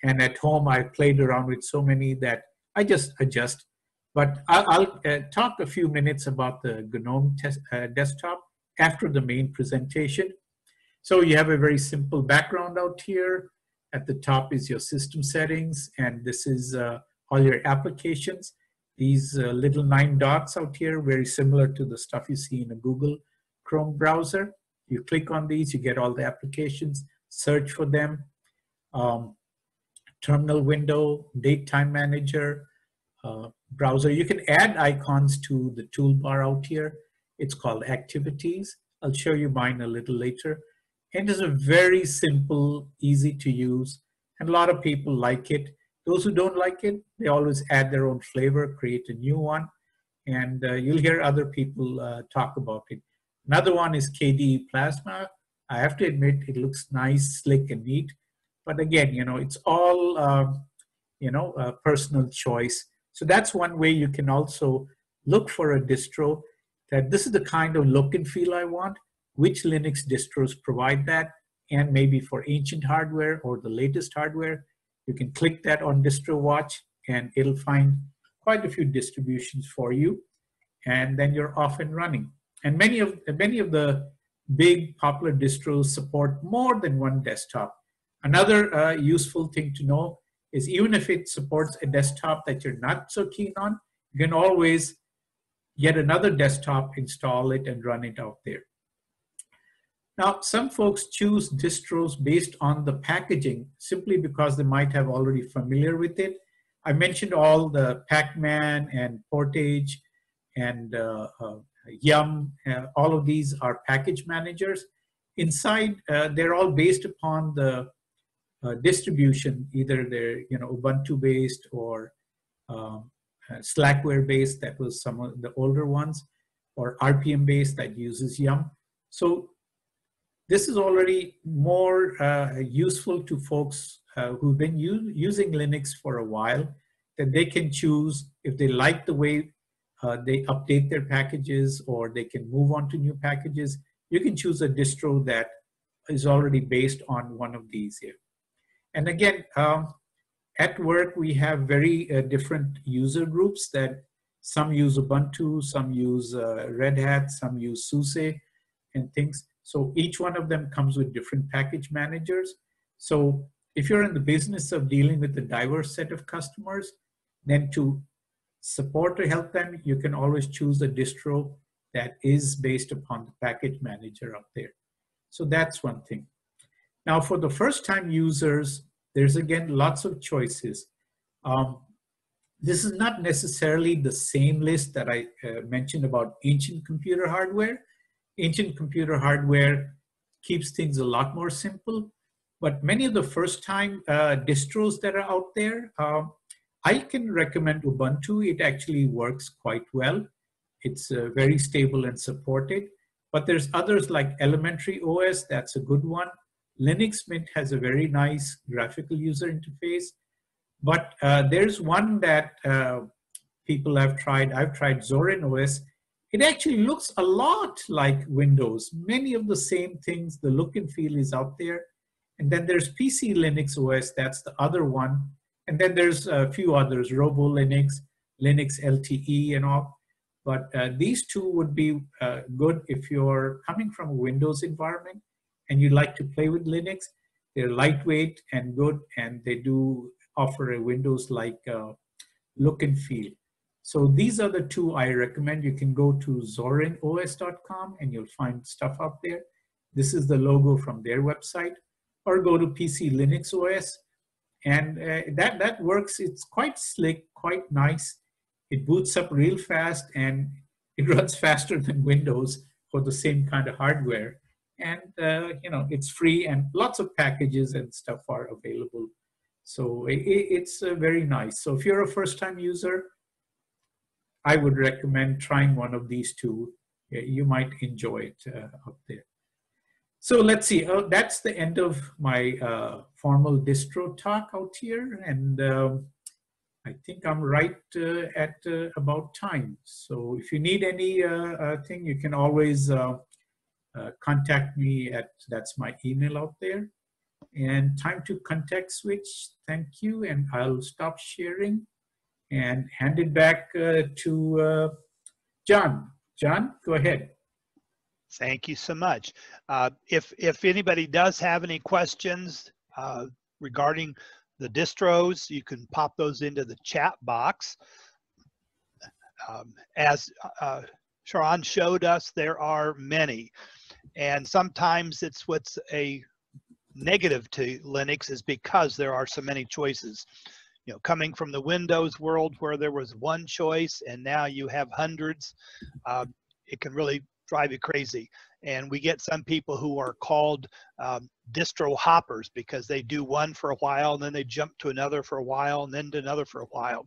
and at home I played around with so many that I just adjust. But I'll talk a few minutes about the Gnome desktop after the main presentation. So you have a very simple background out here. At the top is your system settings, and this is all your applications. These little 9 dots out here, very similar to the stuff you see in a Google Chrome browser. You click on these, you get all the applications, search for them. Terminal window, date time manager, browser. You can add icons to the toolbar out here. It's called activities. I'll show you mine a little later. And it's a very simple, easy to use, and a lot of people like it. Those who don't like it, they always add their own flavor, create a new one, and you'll hear other people talk about it. Another one is KDE Plasma. I have to admit, it looks nice, slick, and neat. But again, it's all personal choice. So that's one way you can also look for a distro that this is the kind of look and feel I want. Which Linux distros provide that? And maybe for ancient hardware or the latest hardware, you can click that on Distro Watch and it'll find quite a few distributions for you. And then you're off and running. And many of the big popular distros support more than one desktop. Another useful thing to know is even if it supports a desktop that you're not so keen on, you can always get another desktop, install it, and run it out there. Now, some folks choose distros based on the packaging simply because they might have already familiar with it. I mentioned all the Pacman and Portage and Yum. All of these are package managers. Inside, they're all based upon the distribution, either they're Ubuntu based or Slackware based, that was some of the older ones, or RPM based that uses Yum. So this is already more useful to folks who've been using Linux for a while, that they can choose if they like the way they update their packages or they can move on to new packages. You can choose a distro that is already based on one of these here. And again, at work, we have very different user groups that some use Ubuntu, some use Red Hat, some use SUSE and things. So each one of them comes with different package managers. So if you're in the business of dealing with a diverse set of customers, then to support or help them, you can always choose a distro that is based upon the package manager up there. So that's one thing. Now for the first time users, there's again lots of choices. This is not necessarily the same list that I mentioned about ancient computer hardware. Ancient computer hardware keeps things a lot more simple, but many of the first time distros that are out there, I can recommend Ubuntu. It actually works quite well. It's very stable and supported, but there's others like Elementary OS, that's a good one. Linux Mint has a very nice graphical user interface, but there's one that people have tried. I've tried Zorin OS. It actually looks a lot like Windows. Many of the same things, the look and feel is out there. And then there's PC Linux OS, that's the other one. And then there's a few others, Robo Linux, Linux LTE and all. But these two would be good if you're coming from a Windows environment and you like to play with Linux. They're lightweight and good, and they do offer a Windows-like look and feel. So these are the two I recommend. You can go to zorinos.com and you'll find stuff up there. This is the logo from their website. Or go to PC Linux OS. And that works. It's quite slick, quite nice. It boots up real fast and it runs faster than Windows for the same kind of hardware. And it's free and lots of packages and stuff are available. So it's very nice. So if you're a first-time user, I would recommend trying one of these two. You might enjoy it out there. So let's see, that's the end of my formal distro talk out here. And I think I'm right at about time. So if you need any thing, you can always contact me at, that's my email out there. And time to context switch, thank you. And I'll stop sharing and hand it back to John. John, go ahead. Thank you so much. If anybody does have any questions regarding the distros, you can pop those into the chat box. As Sharan showed us, there are many. And sometimes it's what's a negative to Linux is because there are so many choices. You know, coming from the Windows world where there was one choice and now you have hundreds, it can really drive you crazy. And we get some people who are called distro hoppers because they do one for a while and then they jump to another for a while and then to another for a while.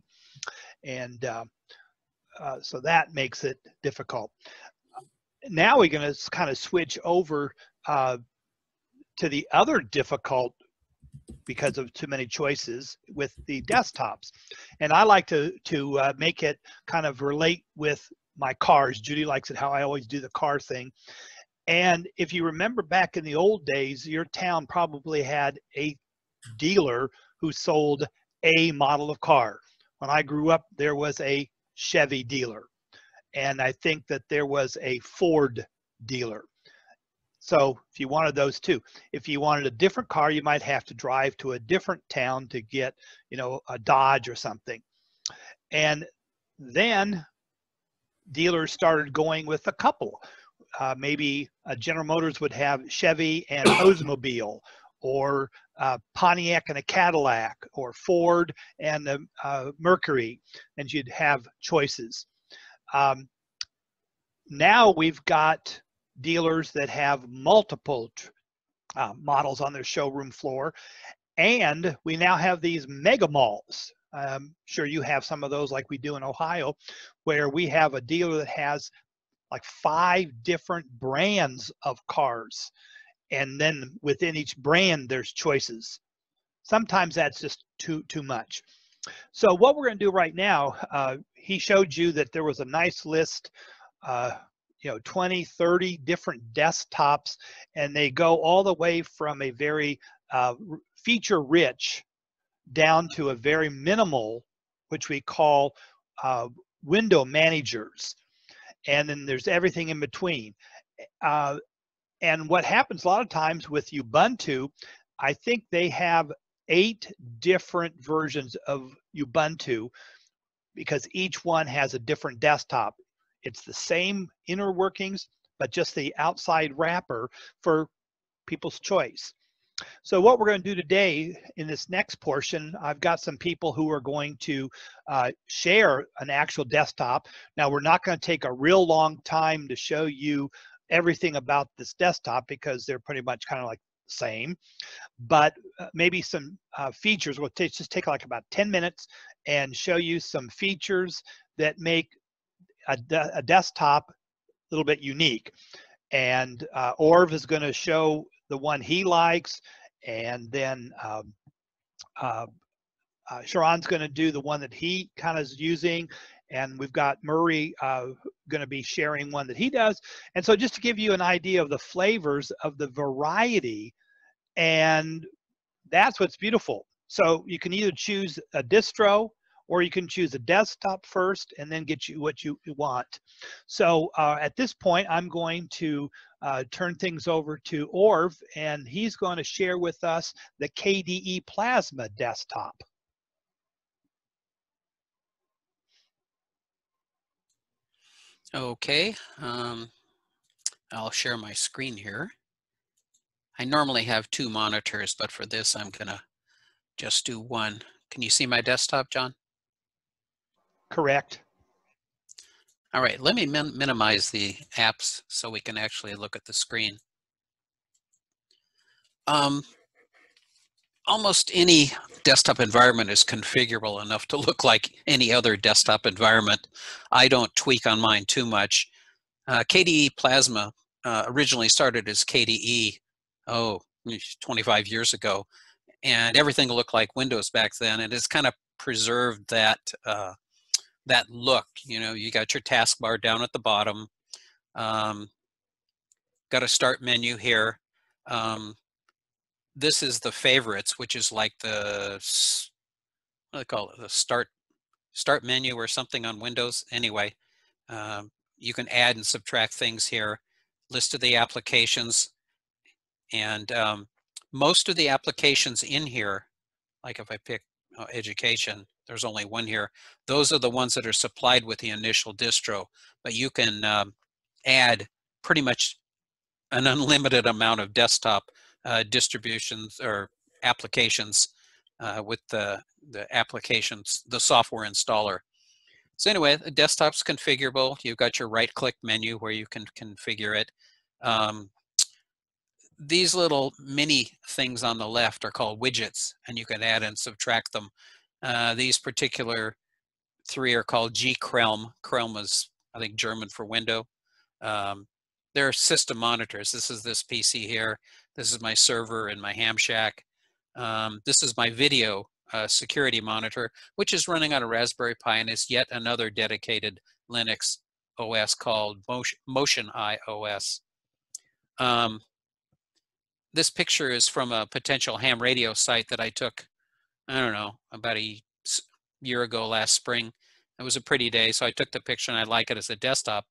And so that makes it difficult. Now we're going to kind of switch over to the other difficult because of too many choices with the desktops. And I like to make it kind of relate with my cars. Judy likes it how I always do the car thing. And if you remember back in the old days, your town probably had a dealer who sold a model of car. When I grew up, there was a Chevy dealer. And I think that there was a Ford dealer. So if you wanted those two, if you wanted a different car, you might have to drive to a different town to get, you know, a Dodge or something. And then dealers started going with a couple. Maybe General Motors would have Chevy and Oldsmobile, or Pontiac and a Cadillac, or Ford and a Mercury, and you'd have choices. Now we've got dealers that have multiple models on their showroom floor, and we now have these mega malls. I'm sure you have some of those like we do in Ohio, where we have a dealer that has like 5 different brands of cars, and then within each brand there's choices. Sometimes that's just too much. So what we're going to do right now, he showed you that there was a nice list, you know, 20, 30 different desktops, and they go all the way from a very feature rich down to a very minimal, which we call window managers. And then there's everything in between. And what happens a lot of times with Ubuntu, I think they have 8 different versions of Ubuntu, because each one has a different desktop. It's the same inner workings, but just the outside wrapper for people's choice. So what we're going to do today in this next portion, I've got some people who are going to share an actual desktop. Now, we're not going to take a real long time to show you everything about this desktop, because they're pretty much kind of like the same, but maybe some features. We'll just take like about 10 minutes and show you some features that make a desktop a little bit unique. And Orv is going to show the one he likes, and then Sharan's going to do the one that he kind of is using, and we've got Murray going to be sharing one that he does. And so just to give you an idea of the flavors of the variety, and that's what's beautiful. So you can either choose a distro, or you can choose a desktop first and then get you what you want. So at this point, I'm going to turn things over to Orv, and he's going to share with us the Kde Plasma Desktop. Okay, I'll share my screen here. I normally have 2 monitors, but for this, I'm gonna just do 1. Can you see my desktop, John? Correct. All right, let me minimize the apps so we can actually look at the screen. Almost any desktop environment is configurable enough to look like any other desktop environment. I don't tweak on mine too much. Kde Plasma originally started as KDE, 25 years ago, and everything looked like Windows back then, and it's kind of preserved that that look. You know, you got your taskbar down at the bottom, got a start menu here. This is the favorites, which is like the, what do they call it, the start menu or something on Windows. Anyway, you can add and subtract things here. List of the applications, and most of the applications in here, like if I pick education, there's only one here. Those are the ones that are supplied with the initial distro, but you can add pretty much an unlimited amount of desktop distributions or applications with the applications, the software installer. So anyway, the desktop's configurable. You've got your right-click menu where you can configure it. These little mini things on the left are called widgets, and you can add and subtract them. These particular 3 are called G-Chrome. Chrome is, I think, German for window. They're system monitors. This is this PC here. This is my server in my ham shack. This is my video security monitor, which is running on a Raspberry Pi and is yet another dedicated Linux OS called Motion OS. This picture is from a potential ham radio site that I took, I don't know, about a year ago last spring. It was a pretty day, so I took the picture and I like it as a desktop.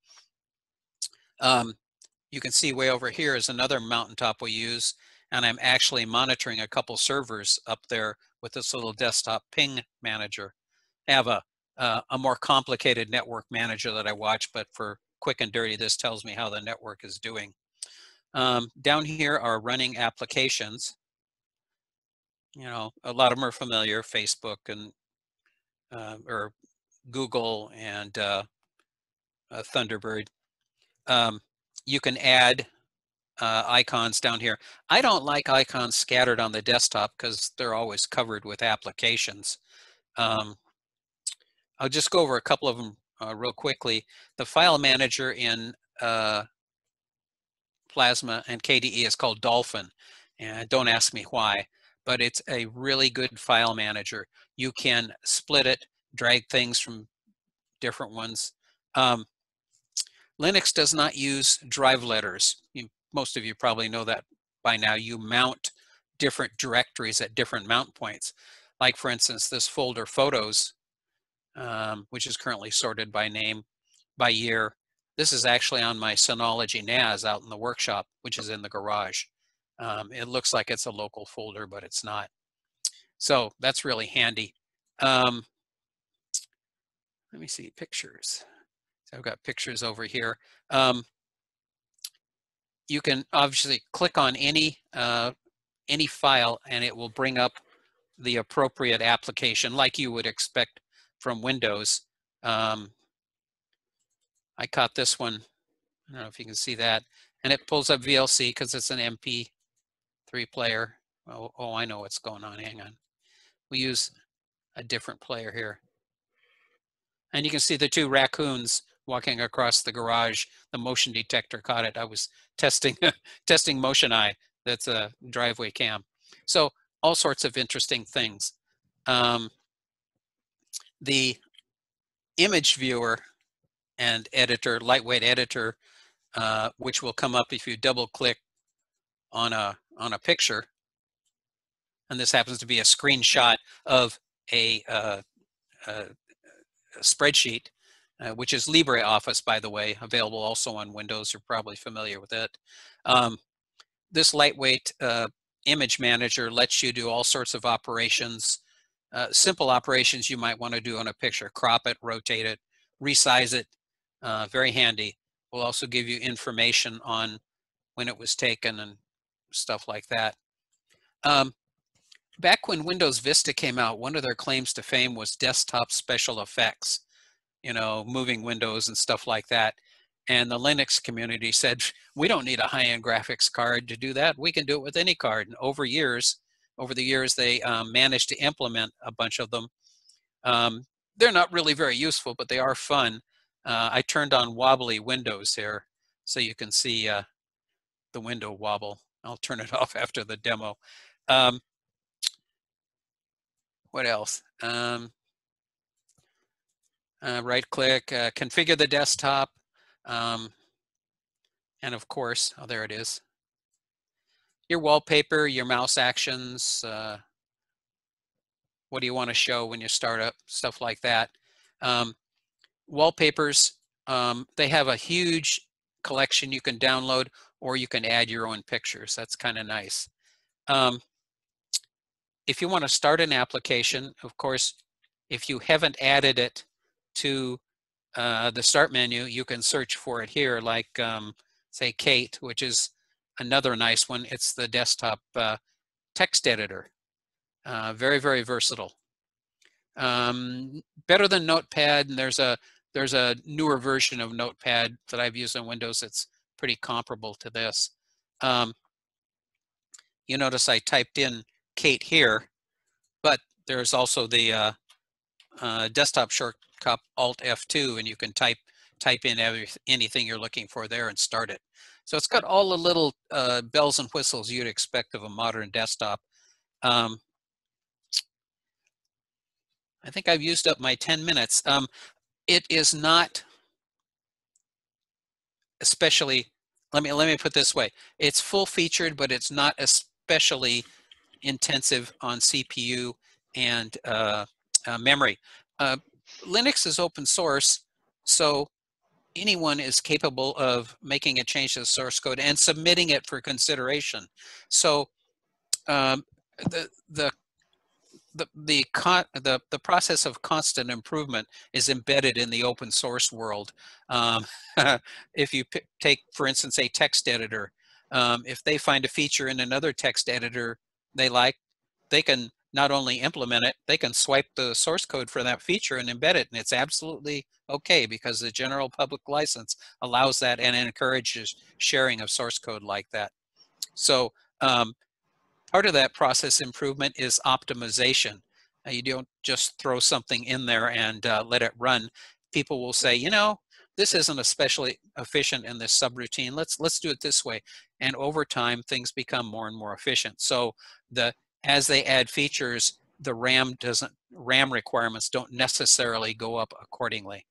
You can see way over here is another mountaintop we use, and I'm actually monitoring a couple servers up there with this little desktop ping manager. I have a more complicated network manager that I watch, but for quick and dirty, this tells me how the network is doing. Down here are running applications. You know, a lot of them are familiar, Facebook and or Google and Thunderbird. You can add icons down here. I don't like icons scattered on the desktop because they're always covered with applications. I'll just go over a couple of them real quickly. The file manager in Plasma and KDE is called Dolphin, and don't ask me why, but it's a really good file manager. You can split it, drag things from different ones. Linux does not use drive letters. Most of you probably know that by now. You mount different directories at different mount points. Like for instance, this folder photos, which is currently sorted by name, by year. This is actually on my Synology NAS out in the workshop, which is in the garage. It looks like it's a local folder, but it's not. So that's really handy. Let me see, pictures. So I've got pictures over here. You can obviously click on any file and it will bring up the appropriate application like you would expect from Windows. I caught this one. I don't know if you can see that. And it pulls up VLC because it's an MP3 player. Oh, I know what's going on. Hang on. We use a different player here. And you can see the two raccoons walking across the garage. The motion detector caught it. I was testing testing Motion Eye. That's a driveway cam. So all sorts of interesting things. The image viewer and editor, lightweight editor, which will come up if you double click on a picture. And this happens to be a screenshot of a spreadsheet, which is LibreOffice, by the way, available also on Windows. You're probably familiar with it. This lightweight image manager lets you do all sorts of operations, simple operations you might want to do on a picture: crop it, rotate it, resize it. Very handy. Will also give you information on when it was taken and stuff like that. Back when Windows Vista came out, one of their claims to fame was desktop special effects, you know, moving windows and stuff like that. And the Linux community said, we don't need a high-end graphics card to do that. We can do it with any card. And over the years, they managed to implement a bunch of them. They're not really very useful, but they are fun. I turned on wobbly windows here so you can see the window wobble. I'll turn it off after the demo. What else? Right click, configure the desktop. And of course, oh, there it is. Your wallpaper, your mouse actions, what do you want to show when you start up, stuff like that. Wallpapers, they have a huge collection you can download, or you can add your own pictures. That's kind of nice. If you want to start an application, of course, if you haven't added it to the start menu, you can search for it here, like say Kate, which is another nice one. It's the desktop text editor. Very, very versatile. Better than Notepad, and there's a newer version of Notepad that I've used on Windows that's pretty comparable to this. You notice I typed in Kate here, but there's also the desktop shortcut Alt F2, and you can type in anything you're looking for there and start it. So it's got all the little bells and whistles you'd expect of a modern desktop. I think I've used up my 10 minutes. It is not especially, let me put it this way. It's full featured, but it's not especially intensive on CPU and memory. Linux is open source, so anyone is capable of making a change to the source code and submitting it for consideration. So the process of constant improvement is embedded in the open source world. If you take, for instance, a text editor, if they find a feature in another text editor they like, they can not only implement it, they can swipe the source code for that feature and embed it, and it's absolutely okay because the general public license allows that and encourages sharing of source code like that. So part of that process improvement is optimization. You don't just throw something in there and let it run. People will say, you know, this isn't especially efficient in this subroutine. Let's do it this way. And over time, things become more and more efficient. So as they add features, the RAM requirements don't necessarily go up accordingly.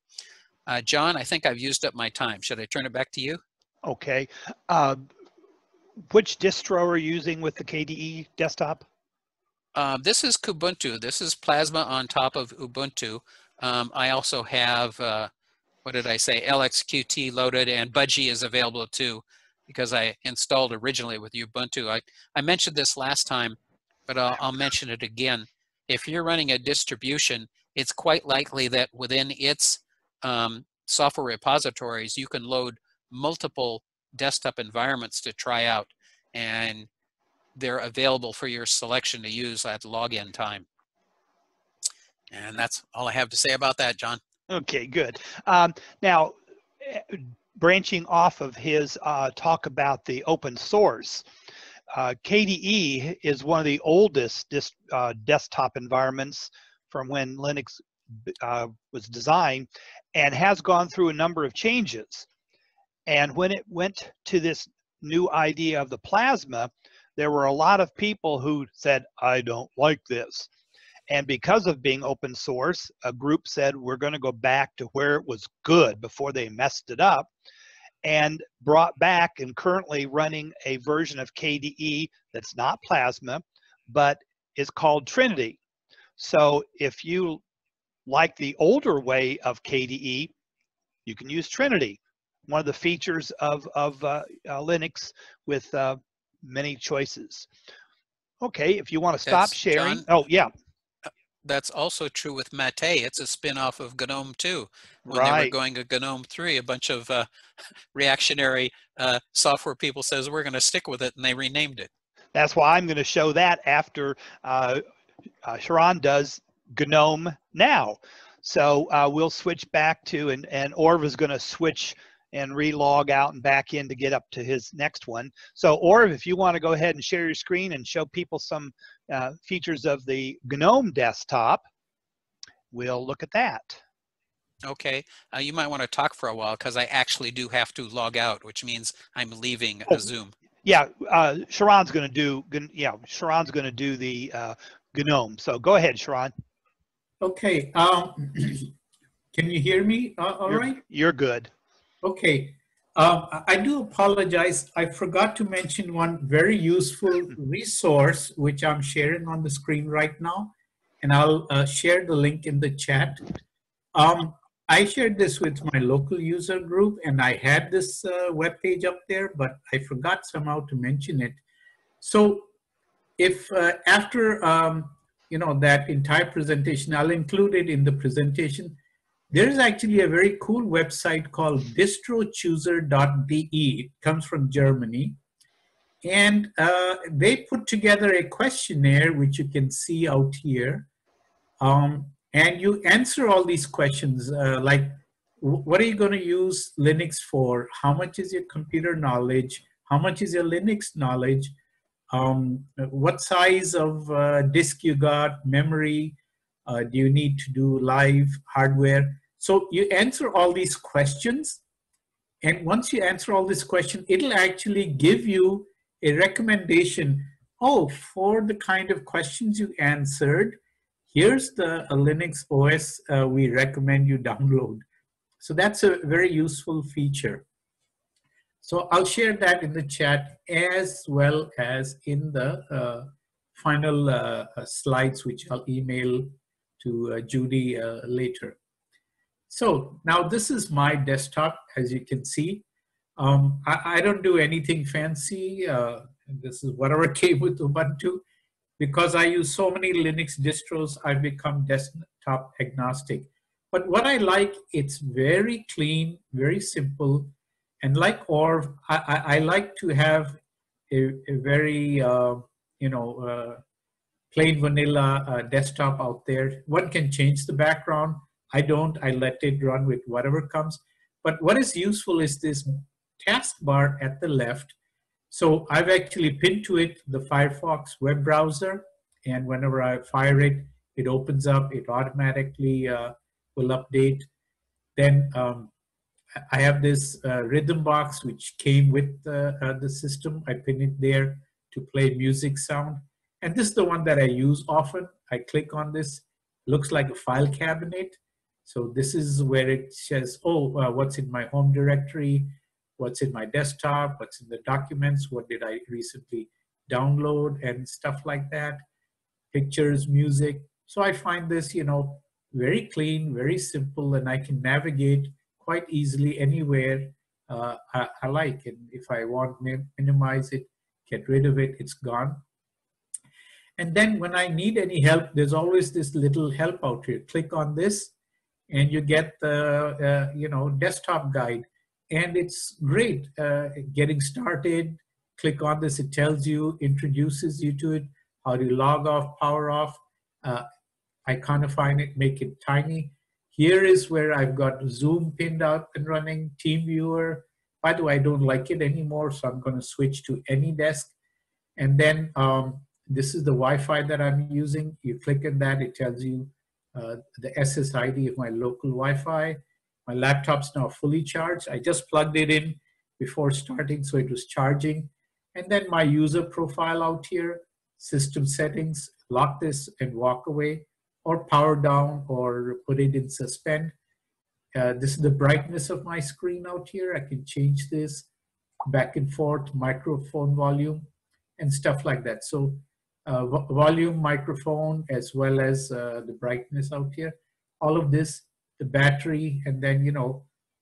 John, I think I've used up my time. Should I turn it back to you? Okay. Which distro are you using with the KDE desktop? This is Kubuntu. This is Plasma on top of Ubuntu. I also have, what did I say, Lxqt loaded, and Budgie is available too, because I installed originally with Ubuntu. I mentioned this last time, but I'll mention it again. If you're running a distribution, it's quite likely that within its software repositories, you can load multiple desktop environments to try out, and they're available for your selection to use at login time. And that's all I have to say about that, John. Okay, good. Now, branching off of his talk about the open source, KDE is one of the oldest desktop environments from when Linux was designed, and has gone through a number of changes. And when it went to this new idea of the Plasma, there were a lot of people who said, I don't like this. And because of being open source, a group said, we're going to go back to where it was good before they messed it up, and brought back and currently running a version of KDE that's not Plasma, but is called Trinity. So if you like the older way of KDE, you can use Trinity, one of the features of Linux with many choices. Okay, if you want to stop sharing. John, oh, yeah. That's also true with Mate. It's a spin-off of GNOME 2. When Right. they were going to GNOME 3, a bunch of reactionary software people says, we're going to stick with it, and they renamed it. That's why I'm going to show that after Sharan does GNOME now. So we'll switch back to, and Orv is going to switch and re-log out and back in to get up to his next one. So Orv, if you want to go ahead and share your screen and show people some features of the GNOME desktop, we'll look at that. Okay, you might want to talk for a while because I actually do have to log out, which means I'm leaving Zoom. Yeah, Sharan's going to do. Yeah, Sharan's going to do the GNOME. So go ahead, Sharan. Okay. Can you hear me? All right. You're good. Okay. I do apologize. I forgot to mention one very useful resource, which I'm sharing on the screen right now, and I'll share the link in the chat. I shared this with my local user group, and I had this web page up there, but I forgot somehow to mention it. So if after you know, that entire presentation, I'll include it in the presentation. There is actually a very cool website called distrochooser.de. It comes from Germany. And they put together a questionnaire, which you can see out here. And you answer all these questions, like, what are you going to use Linux for? How much is your computer knowledge? How much is your Linux knowledge? What size of disk you got, memory? Do you need to do live hardware? So you answer all these questions. And once you answer all these questions, it'll actually give you a recommendation oh, for the kind of questions you answered, here's the Linux OS we recommend you download. So that's a very useful feature. So I'll share that in the chat as well as in the final slides, which I'll email to Judy later. So now this is my desktop, as you can see. I don't do anything fancy. This is whatever came with Ubuntu. Because I use so many Linux distros, I've become desktop agnostic. But what I like, it's very clean, very simple. And like Orv, I like to have a very, plain vanilla desktop out there. One can change the background. I don't, I let it run with whatever comes. But what is useful is this taskbar at the left. So I've actually pinned to it the Firefox web browser, and whenever I fire it, it opens up, it automatically will update. Then I have this rhythm box which came with the system. I pin it there to play music sound. And this is the one that I use often. I click on this, looks like a file cabinet. So this is where it says, oh, what's in my home directory, what's in my desktop, what's in the documents, what did I recently download and stuff like that, pictures, music. So I find this, very clean, very simple, and I can navigate quite easily anywhere I like. And if I want to minimize it, get rid of it, it's gone. And then when I need any help, there's always this little help out here. Click on this and you get the desktop guide. And it's great. Getting started, click on this, it tells you, introduces you to it, how to log off, power off, iconify it, make it tiny. Here is where I've got Zoom pinned up and running, TeamViewer. By the way, I don't like it anymore, so I'm going to switch to AnyDesk. And then this is the Wi-Fi that I'm using. You click on that, it tells you the SSID of my local Wi-Fi. My laptop's now fully charged. I just plugged it in before starting, so it was charging. And then my user profile out here, system settings, lock this and walk away, or power down, or put it in suspend. This is the brightness of my screen out here. I can change this back and forth, microphone volume, and stuff like that. So volume, microphone, as well as the brightness out here. All of this, the battery, and then,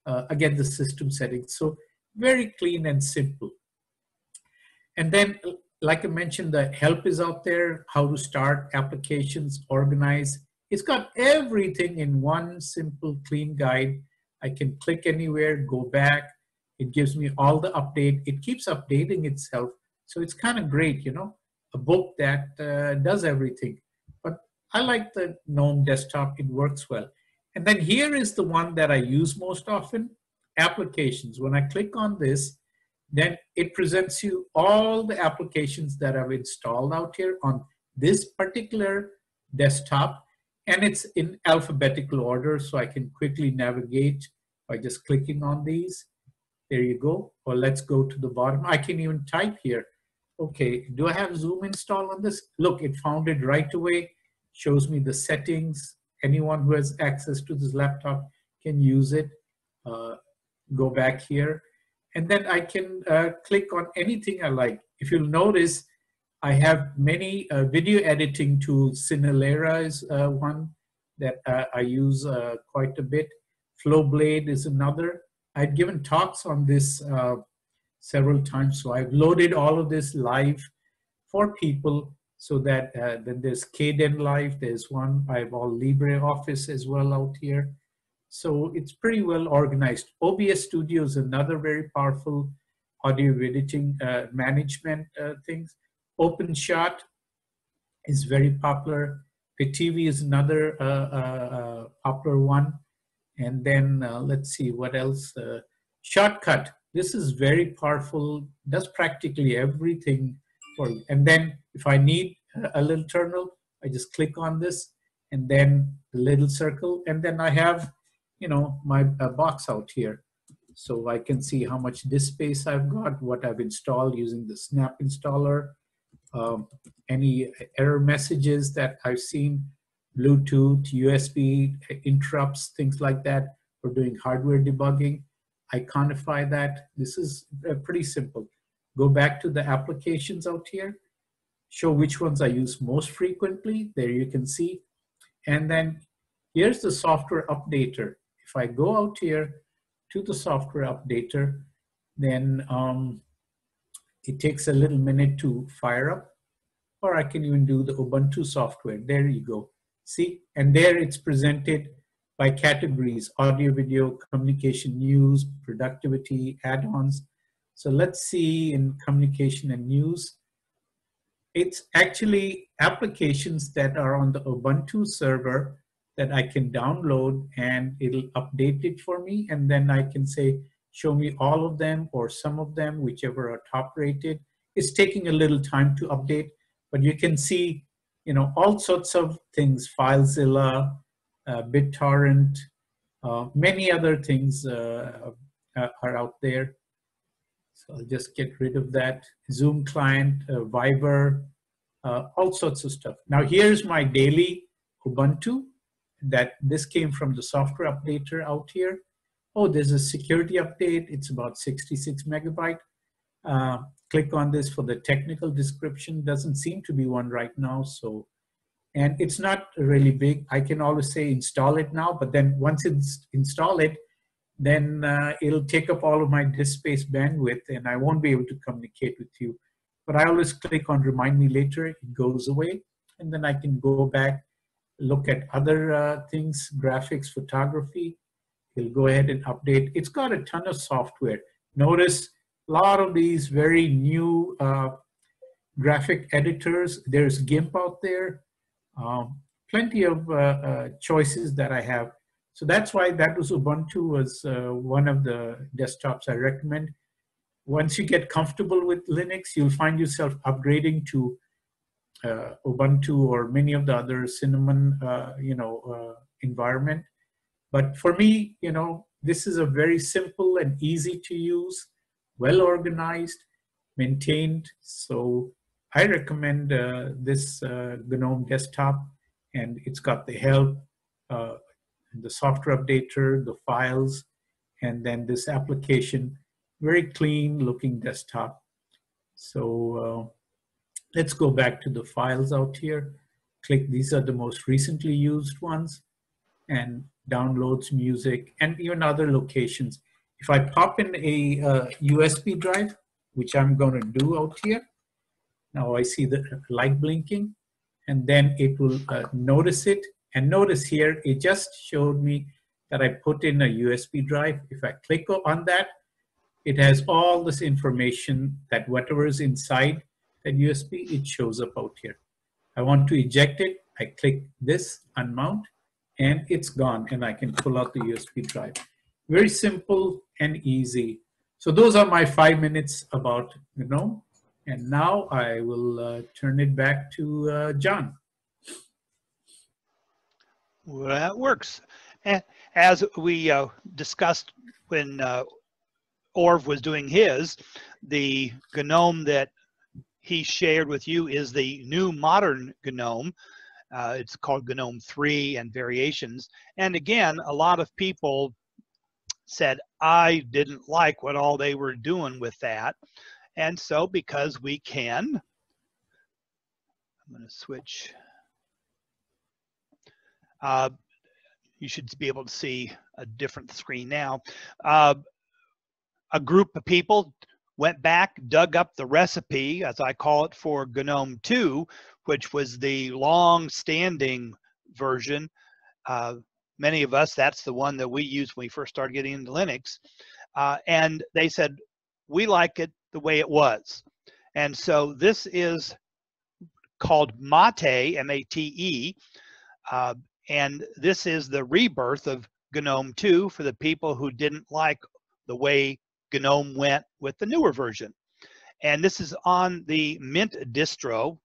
again, the system settings. So very clean and simple. And then, like I mentioned, the help is out there, how to start applications, organize. It's got everything in one simple, clean guide. I can click anywhere, go back. It gives me all the update. It keeps updating itself. So it's kind of great, a book that does everything. But I like the GNOME Desktop. It works well. And then here is the one that I use most often, applications. When I click on this, then it presents you all the applications that I've installed out here on this particular desktop. And it's in alphabetical order, so I can quickly navigate by just clicking on these. There you go. Or let's go to the bottom. I can even type here. Okay, do I have Zoom installed on this? Look, it found it right away. Shows me the settings. Anyone who has access to this laptop can use it. Go back here. And then I can click on anything I like. If you'll notice, I have many video editing tools. Cinelera is one that I use quite a bit. Flowblade is another. I've given talks on this several times, so I've loaded all of this live for people so that then there's Kden Live, there's one. I have all LibreOffice as well out here. So it's pretty well organized. OBS Studio is another very powerful audio editing management things. OpenShot is very popular. PTV is another popular one. And then let's see what else. Shortcut. This is very powerful. Does practically everything for you. And then if I need a little terminal, I just click on this and then the little circle. And then I have, my box out here. So I can see how much disk space I've got, what I've installed using the Snap installer. any error messages that I've seen, Bluetooth, USB interrupts, things like that, for doing hardware debugging. I quantify that. This is pretty simple. Go back to the applications out here, show which ones I use most frequently. There you can see. And then here's the software updater. If I go out here to the software updater, then it takes a little minute to fire up, or I can even do the Ubuntu software. There you go. See, and there it's presented by categories: audio, video, communication, news, productivity, add-ons. So let's see in communication and news. It's actually applications that are on the Ubuntu server that I can download, and it'll update it for me. And then I can say, show me all of them or some of them, whichever are top rated. It's taking a little time to update, but you can see, you know, all sorts of things: FileZilla, BitTorrent, many other things are out there. So I'll just get rid of that. Zoom client, Viber, all sorts of stuff. Now here's my daily Ubuntu. This came from the software updater out here. Oh, there's a security update. It's about 66 megabyte. Click on this for the technical description. Doesn't seem to be one right now. So, and it's not really big. I can always say install it now, but then once it's install it, then it'll take up all of my disk space bandwidth and I won't be able to communicate with you. But I always click on remind me later, it goes away. And then I can go back, look at other things, graphics, photography. It'll go ahead and update. It's got a ton of software. Notice a lot of these very new graphic editors. There's GIMP out there. Plenty of choices that I have. So that's why that was Ubuntu was one of the desktops I recommend. Once you get comfortable with Linux, you'll find yourself upgrading to Ubuntu or many of the other Cinnamon, environment. But for me, you know, this is a very simple and easy to use, well organized, maintained. So I recommend this Gnome Desktop, and it's got the help, the software updater, the files, and then this application. Very clean looking desktop. So let's go back to the files out here. Click, these are the most recently used ones, and downloads, music, and even other locations. If I pop in a USB drive, which I'm going to do out here, now I see the light blinking, and then it will notice it. And notice here, it just showed me that I put in a USB drive. If I click on that, it has all this information that whatever is inside that USB, it shows up out here. I want to eject it. I click this, unmount, and it's gone, and I can pull out the USB drive. Very simple and easy. So those are my 5 minutes about GNOME. And now I will turn it back to John. Well, that works. As we discussed when Orv was doing his, the GNOME that he shared with you is the new modern GNOME. It's called GNOME 3 and variations. And again, a lot of people said, I didn't like what all they were doing with that. And so because we can, I'm going to switch. You should be able to see a different screen now. A group of people went back, dug up the recipe, as I call it, for GNOME 2, which was the long-standing version. Many of us, that's the one that we used when we first started getting into Linux. And they said, we like it the way it was. And so this is called Mate, M-A-T-E, and this is the rebirth of GNOME 2 for the people who didn't like the way GNOME went with the newer version. And this is on the Mint distro,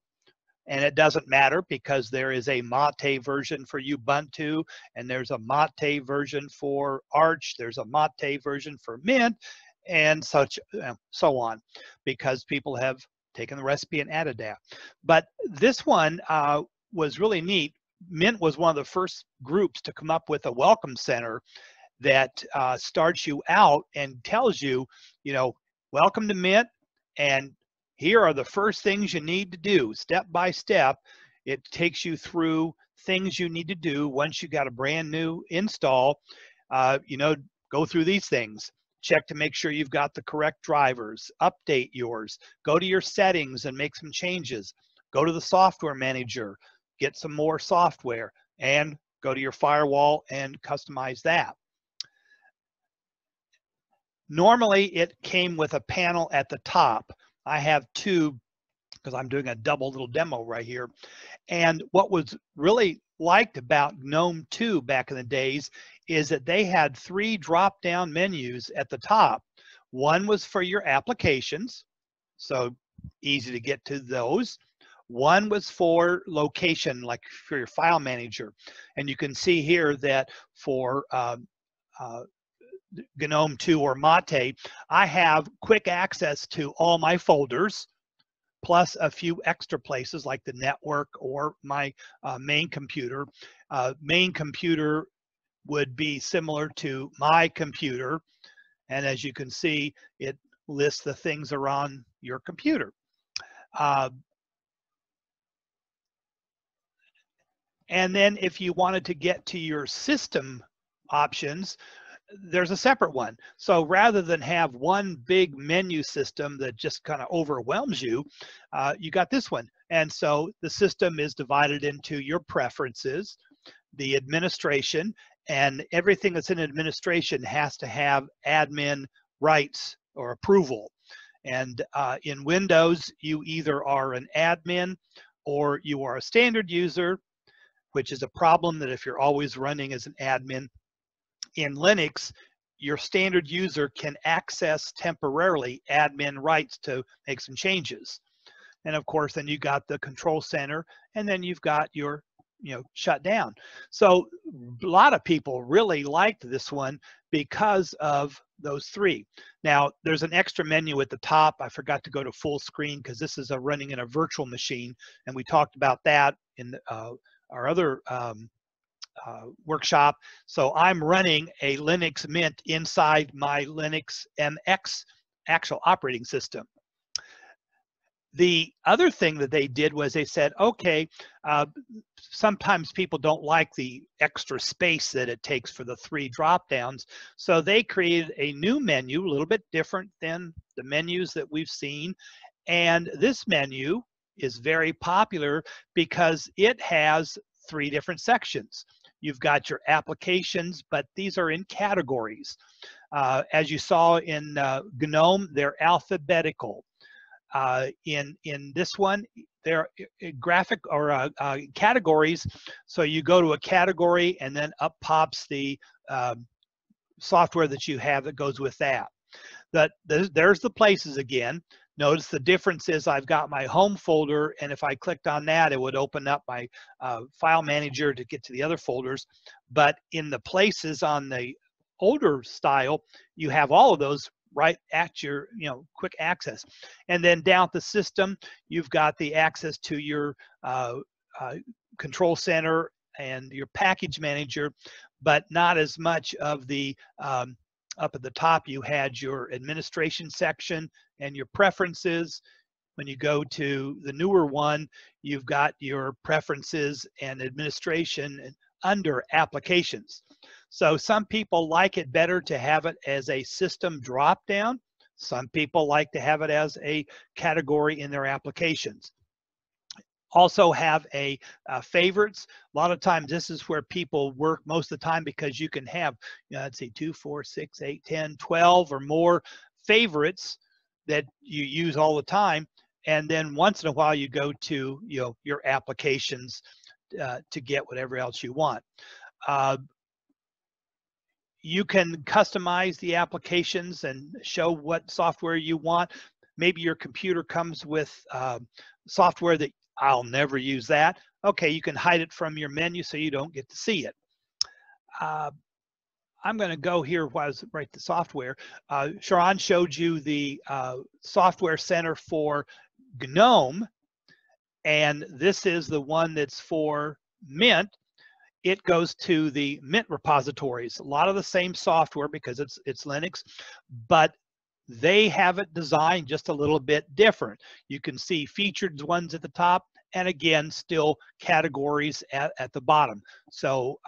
and it doesn't matter because there is a Mate version for Ubuntu, and there's a Mate version for Arch, there's a Mate version for Mint, and such, so on, because people have taken the recipe and added that. But this one was really neat. Mint was one of the first groups to come up with a welcome center that starts you out and tells you, welcome to Mint, and here are the first things you need to do, step by step. It takes you through things you need to do once you got a brand new install. Go through these things. Check to make sure you've got the correct drivers, update yours, go to your settings and make some changes, go to the software manager, get some more software, and go to your firewall and customize that. Normally, it came with a panel at the top. I have two because I'm doing a double little demo right here. And what was really liked about GNOME 2 back in the days is that they had 3 drop-down menus at the top. One was for your applications, so easy to get to those. One was for location, like for your file manager. And you can see here that for GNOME 2 or Mate, I have quick access to all my folders, plus a few extra places like the network or my main computer. Main computer would be similar to my computer. And as you can see, it lists the things that are on your computer. And then if you wanted to get to your system options, there's a separate one. So rather than have one big menu system that just kind of overwhelms you, you got this one. And so the system is divided into your preferences, the administration, and everything that's in administration has to have admin rights or approval. And in Windows, you either are an admin or you are a standard user, which is a problem that if you're always running as an admin. In Linux, your standard user can access temporarily admin rights to make some changes. And of course, then you got the control center, and then you've got your, shut down. So a lot of people really liked this one because of those 3. Now, there's an extra menu at the top. I forgot to go to full screen because this is running in a virtual machine, and we talked about that in our other workshop. So I'm running a Linux Mint inside my Linux MX actual operating system. The other thing that they did was they said, okay, sometimes people don't like the extra space that it takes for the 3 drop downs. So they created a new menu, a little bit different than the menus that we've seen. And this menu is very popular because it has 3 different sections. You've got your applications, but these are in categories. As you saw in GNOME, they're alphabetical. In this one, they're graphic or categories. So you go to a category and then up pops the software that you have that goes with that. There's the places again. Notice the difference is I've got my home folder, and if I clicked on that, it would open up my file manager to get to the other folders. But in the places on the older style, you have all of those right at your quick access. And then down at the system, you've got the access to your control center and your package manager, but not as much of the up at the top. You had your administration section and your preferences. When you go to the newer one, you've got your preferences and administration under applications. So some people like it better to have it as a system drop down. Some people like to have it as a category in their applications. Also have a favorites. A lot of times this is where people work most of the time because you can have, let's see, 2, 4, 6, 8, 10, 12 or more favorites that you use all the time. And then once in a while you go to your applications to get whatever else you want. You can customize the applications and show what software you want. Maybe your computer comes with software that I'll never use that. Okay, you can hide it from your menu so you don't get to see it. I'm going to go here while I was writing the software. Sharan showed you the software center for GNOME, and this is the one that's for Mint, it goes to the Mint repositories. A lot of the same software because it's Linux, but they have it designed just a little bit different. You can see featured ones at the top, and again, still categories at the bottom. So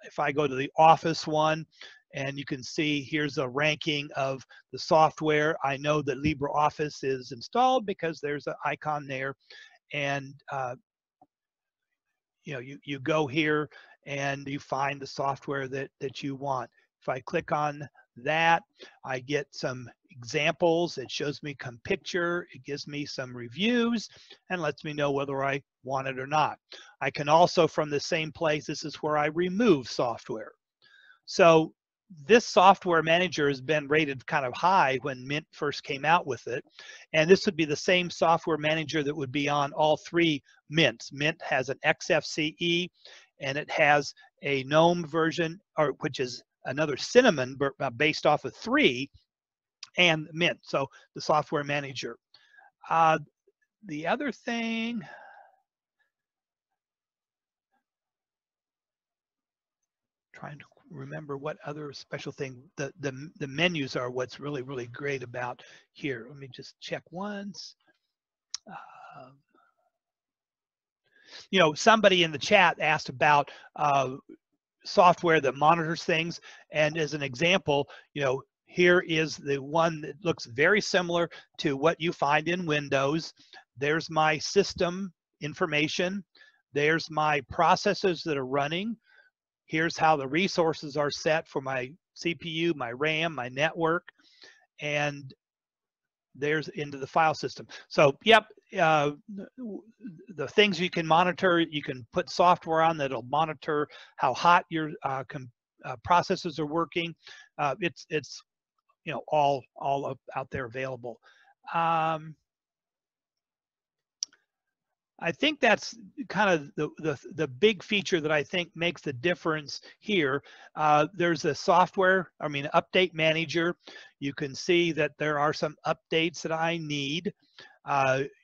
if I go to the Office one, and you can see here's a ranking of the software. I know that LibreOffice is installed because there's an icon there. And you know, you go here and you find the software that you want. If I click on that, I get some examples. It shows me some picture. It gives me some reviews and lets me know whether I want it or not. I can also, from the same place, this is where I remove software. So this software manager has been rated kind of high when Mint first came out with it. And this would be the same software manager that would be on all three Mints. Mint has an XFCE, and it has a GNOME version, or which is another Cinnamon based off of 3, and Mint, so the software manager. The other thing, trying to remember what other special thing, the menus are what's really, really great about here. Let me just check once. You know, somebody in the chat asked about software that monitors things, and as an example, you know, here is the one that looks very similar to what you find in Windows. There's my system information. There's my processes that are running. Here's how the resources are set for my CPU, my RAM, my network, and there's into the file system. So, yep, the things you can monitor, you can put software on that'll monitor how hot your processes are working. It's you know, all out there available. I think that's kind of the big feature that I think makes the difference here. There's a software, I mean, update manager. You can see that there are some updates that I need.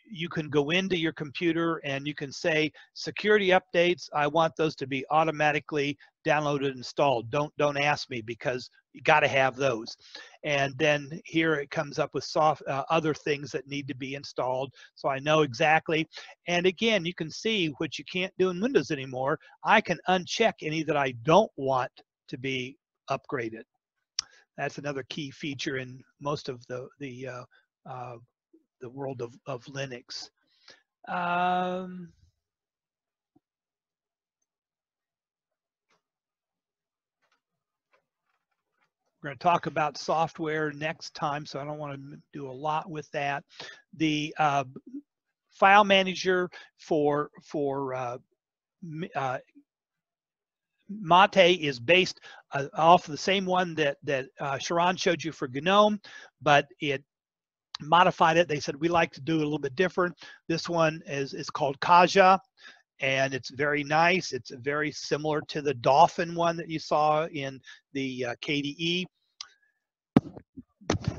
You can go into your computer and you can say security updates. I want those to be automatically downloaded and installed. Don't ask me, because you got to have those. And then here it comes up with other things that need to be installed, so I know exactly. And again, you can see what you can't do in Windows anymore. I can uncheck any that I don't want to be upgraded. That's another key feature in most of the world of Linux. We're going to talk about software next time, so I don't want to do a lot with that. The file manager for Mate is based off the same one that Sharan showed you for GNOME, but it modified it. They said we like to do it a little bit different. This one is called Kaja, and it's very nice. It's very similar to the Dolphin one that you saw in the KDE.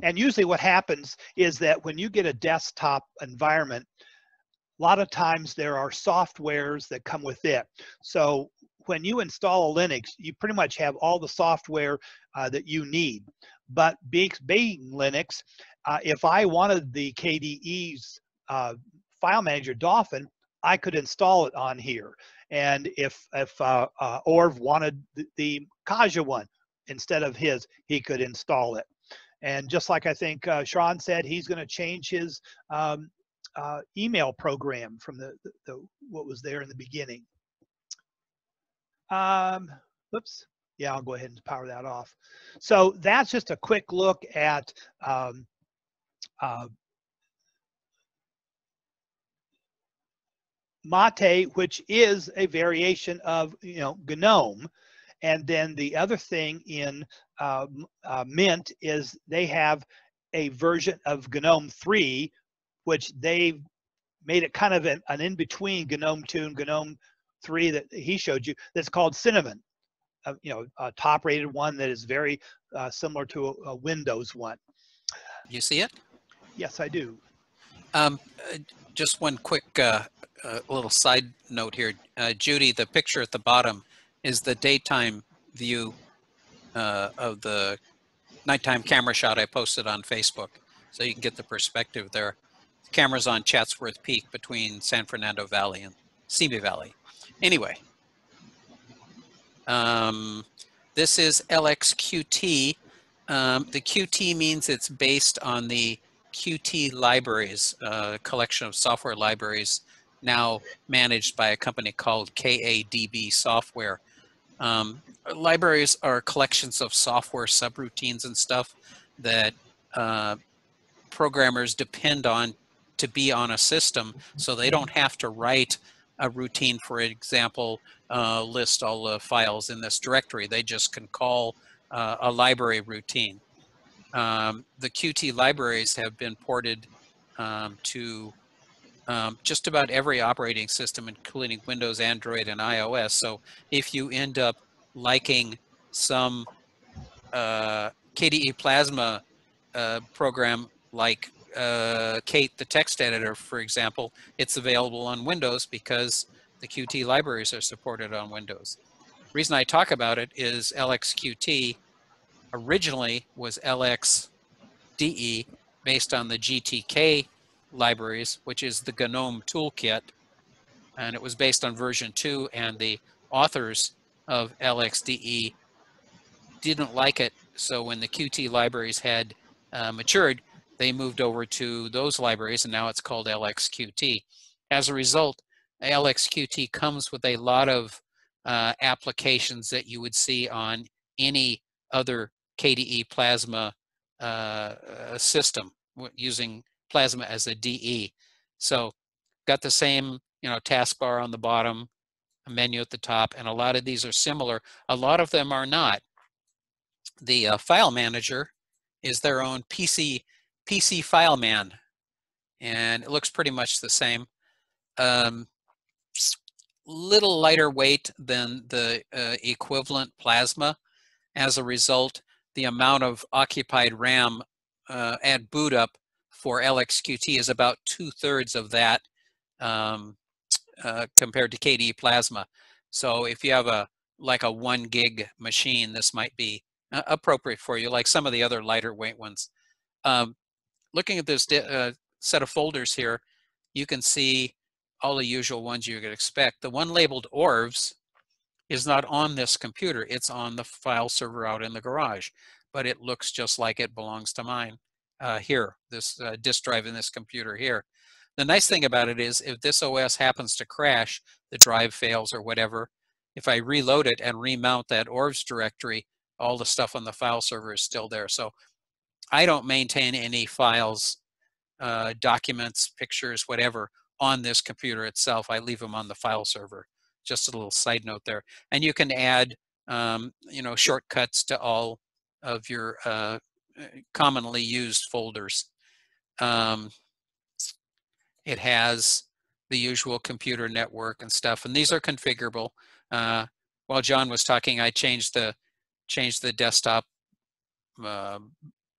And usually what happens is that when you get a desktop environment, a lot of times there are softwares that come with it. So when you install a Linux, you pretty much have all the software that you need. But being Linux, if I wanted the KDE's file manager Dolphin, I could install it on here. And if Orv wanted the Kaja one instead of his, he could install it. And just like I think Sharan said, he's going to change his email program from what was there in the beginning. Oops. Yeah, I'll go ahead and power that off. So that's just a quick look at Mate, which is a variation of GNOME. And then the other thing in Mint is they have a version of GNOME 3, which they've made it kind of an in-between GNOME 2 and GNOME 3 that he showed you, that's called Cinnamon. A top-rated one that is very similar to a Windows one. You see it? Yes, I do. Um, just one quick little side note here. Judy, the picture at the bottom is the daytime view of the nighttime camera shot I posted on Facebook. So you can get the perspective there. The camera's on Chatsworth Peak between San Fernando Valley and Simi Valley. Anyway, this is Lxqt. The Qt means it's based on the Qt libraries, a collection of software libraries now managed by a company called KADB Software. Libraries are collections of software subroutines and stuff that programmers depend on to be on a system, so they don't have to write a routine, for example, list all the files in this directory. They just can call a library routine. The Qt libraries have been ported to just about every operating system, including Windows, Android, and iOS. So if you end up liking some KDE Plasma program like Kate, the text editor, for example, it's available on Windows because the Qt libraries are supported on Windows. The reason I talk about it is Lxqt originally was Lxde based on the GTK libraries, which is the GNOME toolkit, and it was based on version 2, and the authors of Lxde didn't like it, so when the Qt libraries had matured, they moved over to those libraries, and now it's called Lxqt. As a result, Lxqt comes with a lot of applications that you would see on any other KDE Plasma system using Plasma as a DE. So got the same, taskbar on the bottom, a menu at the top, and a lot of these are similar. A lot of them are not. The file manager is their own PC file man, and it looks pretty much the same. Little lighter weight than the equivalent Plasma. As a result, the amount of occupied RAM at boot up for Lxqt is about 2/3 of that compared to KDE Plasma. So if you have a 1 gig machine, this might be appropriate for you, like some of the other lighter weight ones. Looking at this set of folders here, you can see all the usual ones you could expect. The one labeled Orvs is not on this computer. It's on the file server out in the garage, but it looks just like it belongs to mine here, this disk drive in this computer here. The nice thing about it is if this OS happens to crash, the drive fails or whatever, if I reload it and remount that Orvs directory, all the stuff on the file server is still there. So I don't maintain any files, documents, pictures, whatever, on this computer itself. I leave them on the file server. Just a little side note there. And you can add, shortcuts to all of your commonly used folders. It has the usual computer network and stuff, and these are configurable. While John was talking, I changed the desktop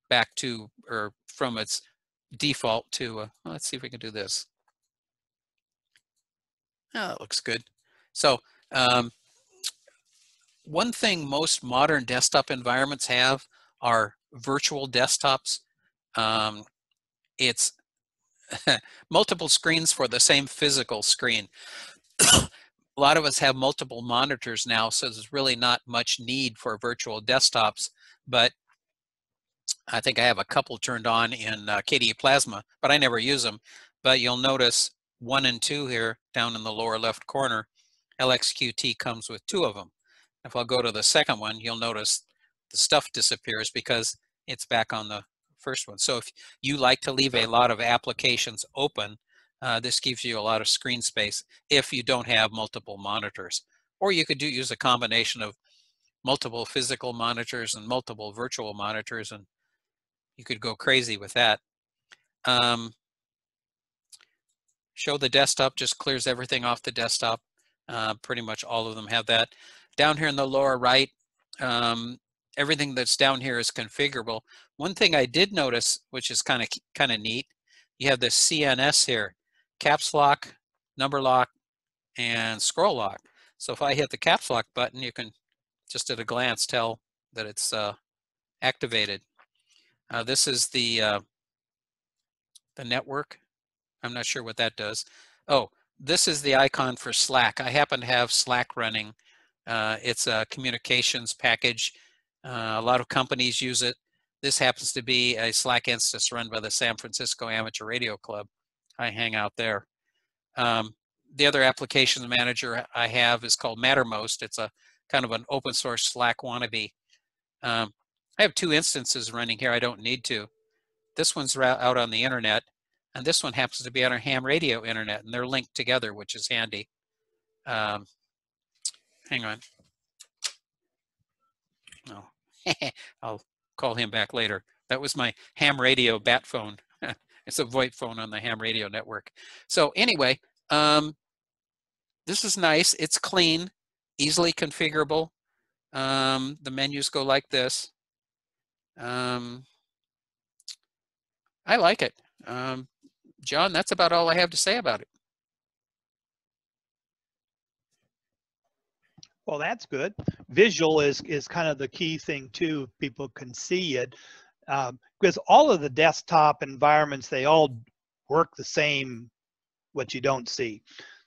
back to, or from its default to, let's see if we can do this. Oh, it looks good. So one thing most modern desktop environments have are virtual desktops. It's multiple screens for the same physical screen. A lot of us have multiple monitors now, so there's really not much need for virtual desktops, but I think I have a couple turned on in KDE Plasma, but I never use them. But you'll notice 1 and 2 here down in the lower left corner. Lxqt comes with 2 of them. If I'll go to the second one, you'll notice the stuff disappears because it's back on the first one. So if you like to leave a lot of applications open, this gives you a lot of screen space if you don't have multiple monitors. Or you could use a combination of multiple physical monitors and multiple virtual monitors, and you could go crazy with that. Show the desktop just clears everything off the desktop. Pretty much all of them have that. Down here in the lower right, everything that's down here is configurable. One thing I did notice, which is kind of neat, you have this CNS here, caps lock, number lock, and scroll lock. So if I hit the caps lock button, you can just at a glance tell that it's activated. This is the network. I'm not sure what that does. Oh, this is the icon for Slack. I happen to have Slack running. It's a communications package. A lot of companies use it. This happens to be a Slack instance run by the San Francisco Amateur Radio Club. I hang out there. The other application manager I have is called Mattermost. It's a kind of an open source Slack wannabe. I have 2 instances running here. I don't need to. This one's out on the internet, and this one happens to be on our ham radio internet, and they're linked together, which is handy. Hang on. Oh, I'll call him back later. That was my ham radio bat phone. It's a VoIP phone on the ham radio network. So anyway, this is nice. It's clean, easily configurable. The menus go like this. I like it. John, that's about all I have to say about it. Well, that's good. Visual is kind of the key thing too. People can see it because all of the desktop environments, they all work the same. What you don't see,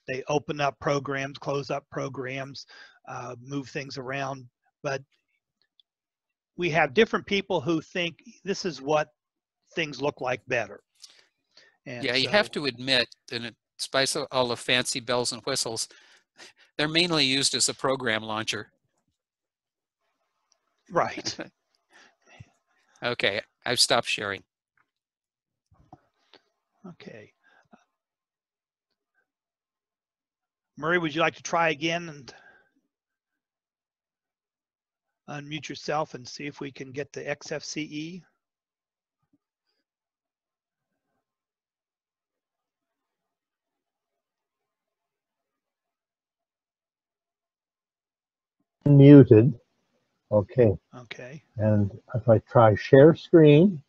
they open up programs, close up programs, move things around. But we have different people who think this is what things look like better. And yeah, you have to admit that in spite of all the fancy bells and whistles, they're mainly used as a program launcher. Right. Okay, I've stopped sharing. Okay. Murray, would you like to try again and unmute yourself and see if we can get the XFCE? Muted. Okay. Okay. And if I try share screen,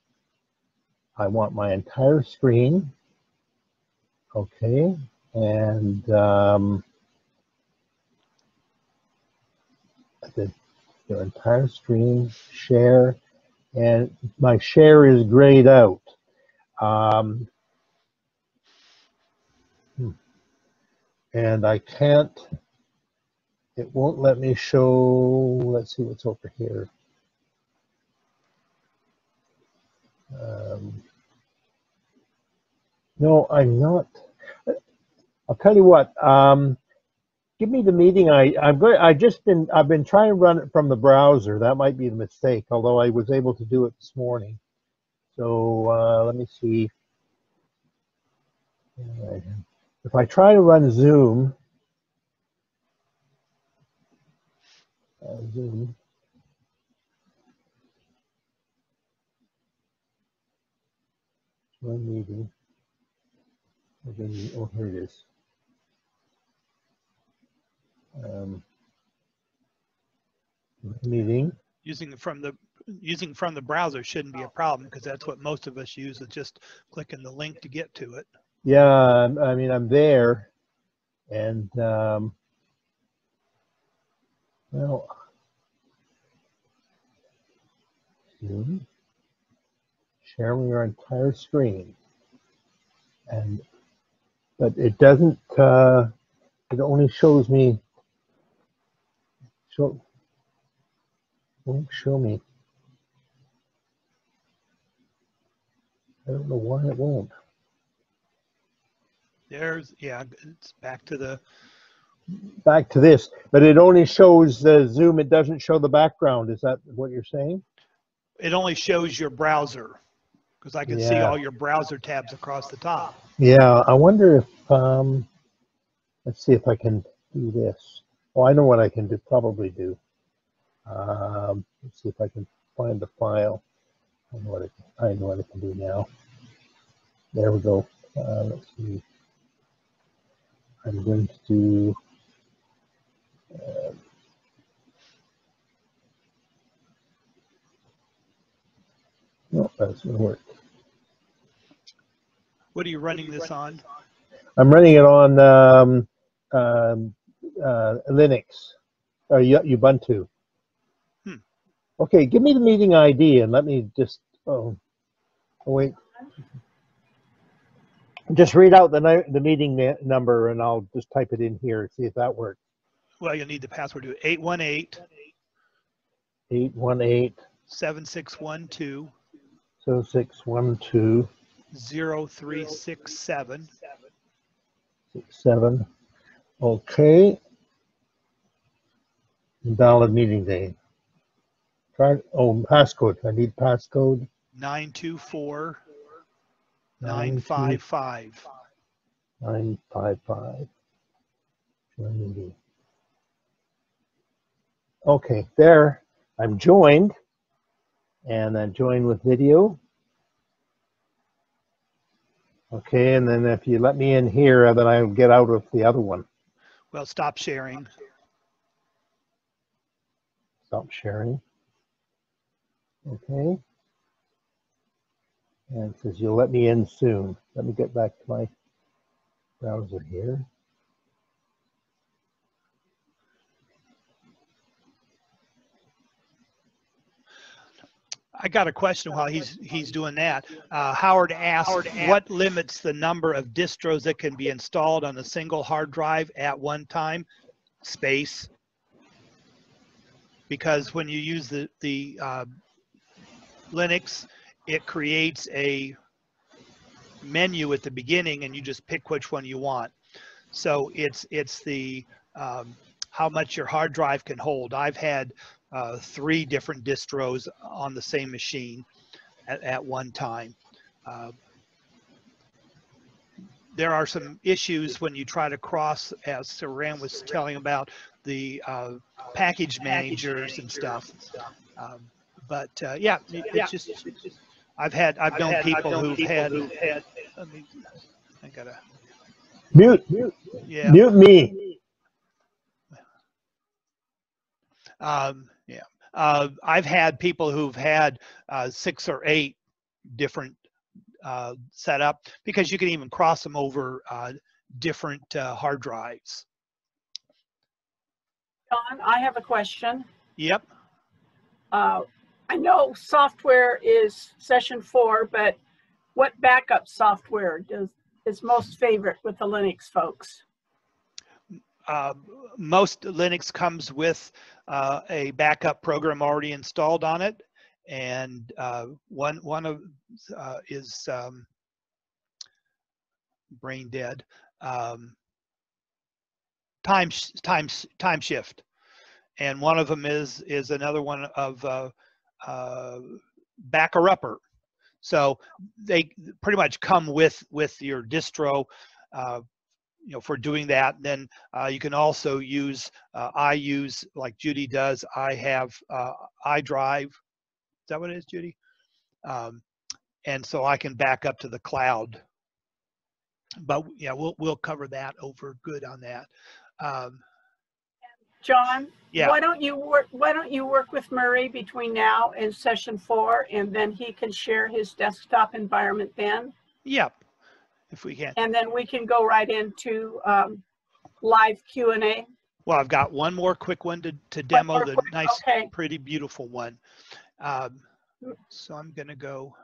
I want my entire screen. Okay. And the entire screen, share, and my share is grayed out. And I can't, it won't let me show, let's see what's over here. No, I'm not. I'll tell you what. Give me the meeting. I've been trying to run it from the browser. That might be the mistake. Although I was able to do it this morning. So let me see. If I try to run Zoom, run meeting. Oh, here it is. Meeting. Using from the browser shouldn't be a problem because that's what most of us use, is just clicking the link to get to it. Yeah, I mean, I'm there, and well, Zoom, sharing your entire screen, but it doesn't. It only shows me. Won't show me. I don't know why it won't. Yeah, it's back to this, but it only shows the Zoom. It doesn't show the background. Is that what you're saying? It only shows your browser because I can see all your browser tabs across the top. Yeah, I wonder if let's see if I can do this. Oh, I know what I can do. Probably do. Let's see if I can find the file. I know what I can do now. There we go. Let's see. I'm going to do. No, that's going to work. What are you running this on? I'm running it on Linux or Ubuntu. Okay, give me the meeting ID and let me just, wait. Just read out the meeting number and I'll just type it in here and see if that works. Well, you'll need the password to 818 7612 7612 0367. 67. Okay. Valid meeting day. Passcode. I need passcode. 924 955. 955. Join meeting. Okay, there. I'm joined. And then join with video. Okay, and then if you let me in here, then I'll get out of the other one. Well, stop sharing. Stop sharing. Okay. And it says you'll let me in soon. Let me get back to my browser here. I got a question while he's doing that. Howard asked, what limits the number of distros that can be installed on a single hard drive at one time? Space. Because when you use the Linux, it creates a menu at the beginning and you just pick which one you want. So it's the how much your hard drive can hold. I've had 3 different distros on the same machine at one time. There are some issues when you try to cross, as Sharan was telling about, the package managers and stuff. Yeah, it's just, I've known people who've had, I mean, I gotta mute yeah. Mute me. I've had people who've had 6 or 8 different setup, because you can even cross them over different hard drives. John, I have a question. Yep. I know software is session 4, but what backup software is most favorite with the Linux folks? Most Linux comes with a backup program already installed on it, and one of is brain dead. Time Shift, and one of them is another one of Backer Upper. So they pretty much come with your distro. You know, for doing that. And then you can also use, I use, like Judy does, I have iDrive. Is that what it is, Judy? And so I can back up to the cloud. But yeah, we'll cover that over good on that. John, yeah. Why don't you work with Murray between now and session 4, and then he can share his desktop environment then? Yep. If we can. And then we can go right into live Q&A. Well, I've got one more quick one to demo, the nice, okay, pretty beautiful one. So I'm going to go.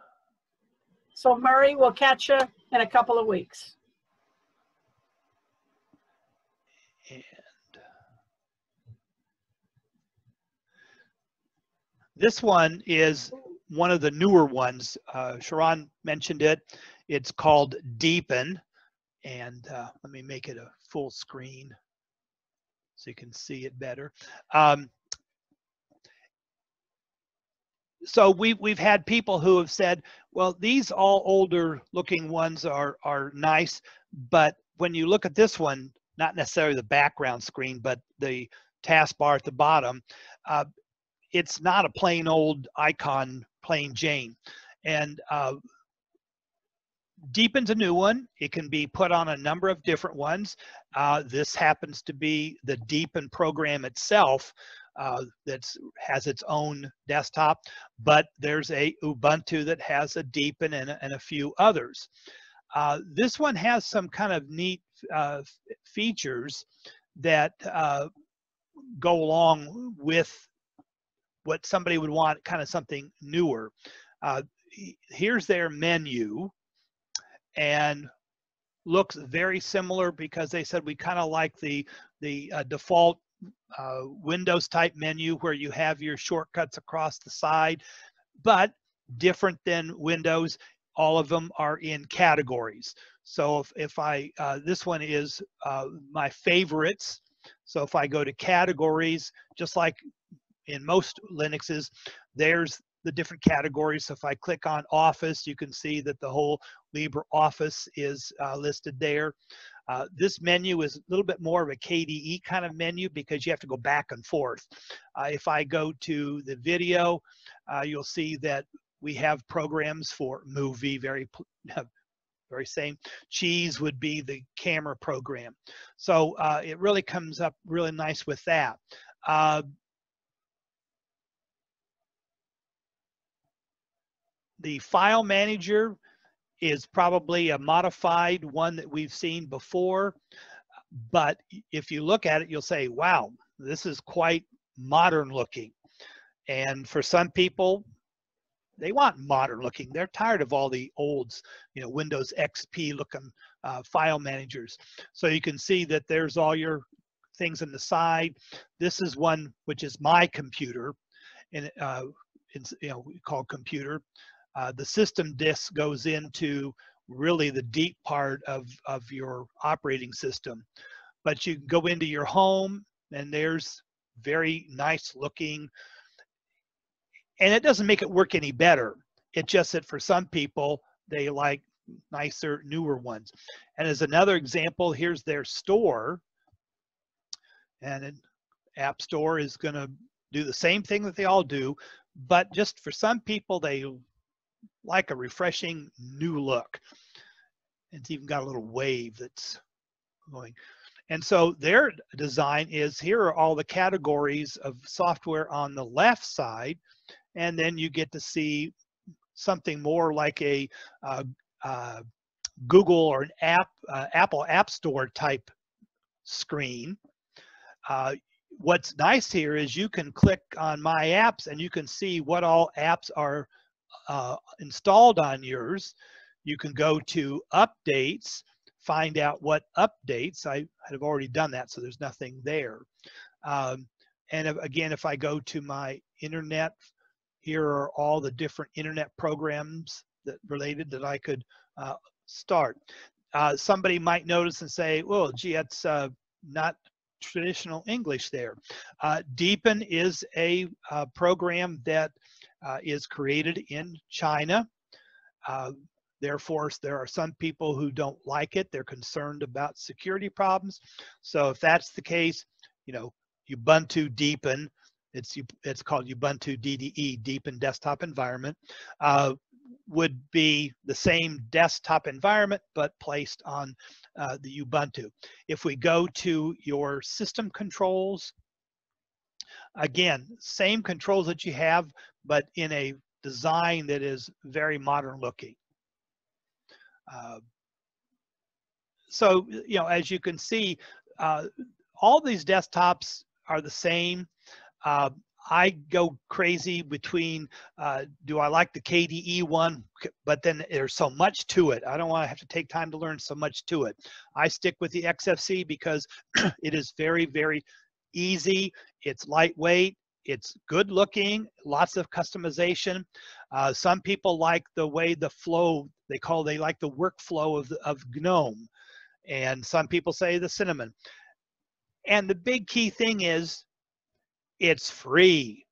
So Murray, we'll catch you in a couple of weeks. And this one is one of the newer ones. Sharan mentioned it. It's called Deepen, and let me make it a full screen so you can see it better. So we've had people who have said, well, these all older looking ones are nice, but when you look at this one, not necessarily the background screen, but the taskbar at the bottom, it's not a plain old icon, plain Jane. And Deepen's a new one. It can be put on a number of different ones. This happens to be the Deepen program itself that has its own desktop, but there's a Ubuntu that has a Deepen and a few others. This one has some kind of neat features that go along with what somebody would want, kind of something newer. Here's their menu, and looks very similar because they said we kind of like the default Windows type menu where you have your shortcuts across the side, but different than Windows, all of them are in categories. So if I, this one is my favorites. So if I go to categories, just like in most Linuxes, there's the different categories. So if I click on Office, you can see that the whole LibreOffice is listed there. This menu is a little bit more of a KDE kind of menu because you have to go back and forth. If I go to the video, you'll see that we have programs for movie, very same. Cheese would be the camera program. So it really comes up really nice with that. The file manager is probably a modified one that we've seen before, but if you look at it, you'll say, wow, this is quite modern looking. And for some people, they want modern looking. They're tired of all the olds, you know, Windows XP looking file managers. So you can see that there's all your things on the side. This is one which is my computer, and it's, you know, we call computer. The system disk goes into really the deep part of your operating system. But you can go into your home, and there's very nice looking, and it doesn't make it work any better. It's just that for some people, they like nicer, newer ones. And as another example, here's their store. And an App Store is going to do the same thing that they all do, but just for some people, they like a refreshing new look. It's even got a little wave that's going. And so their design is, here are all the categories of software on the left side, and then you get to see something more like a Google or an Apple App Store type screen. What's nice here is you can click on My Apps and you can see what all apps are installed on yours. You can go to Updates, find out what updates. I have already done that, so there's nothing there. And again, if I go to my internet, here are all the different internet programs that related that I could start. Somebody might notice and say, well, gee, that's not traditional English there. Deepin is a program that is created in China. Therefore, there are some people who don't like it. They're concerned about security problems. So if that's the case, you know, Ubuntu Deepin, it's called Ubuntu DDE, Deepin Desktop Environment, would be the same desktop environment, but placed on the Ubuntu. If we go to your system controls, again, same controls that you have, but in a design that is very modern looking. So, you know, as you can see, all these desktops are the same. I go crazy between, do I like the KDE one, but then there's so much to it. I don't want to have to take time to learn so much to it. I stick with the XFC because it is very, very easy. It's lightweight. It's good looking, lots of customization. Some people like the way the flow, they like the workflow of GNOME. And some people say the Cinnamon. And the big key thing is it's free.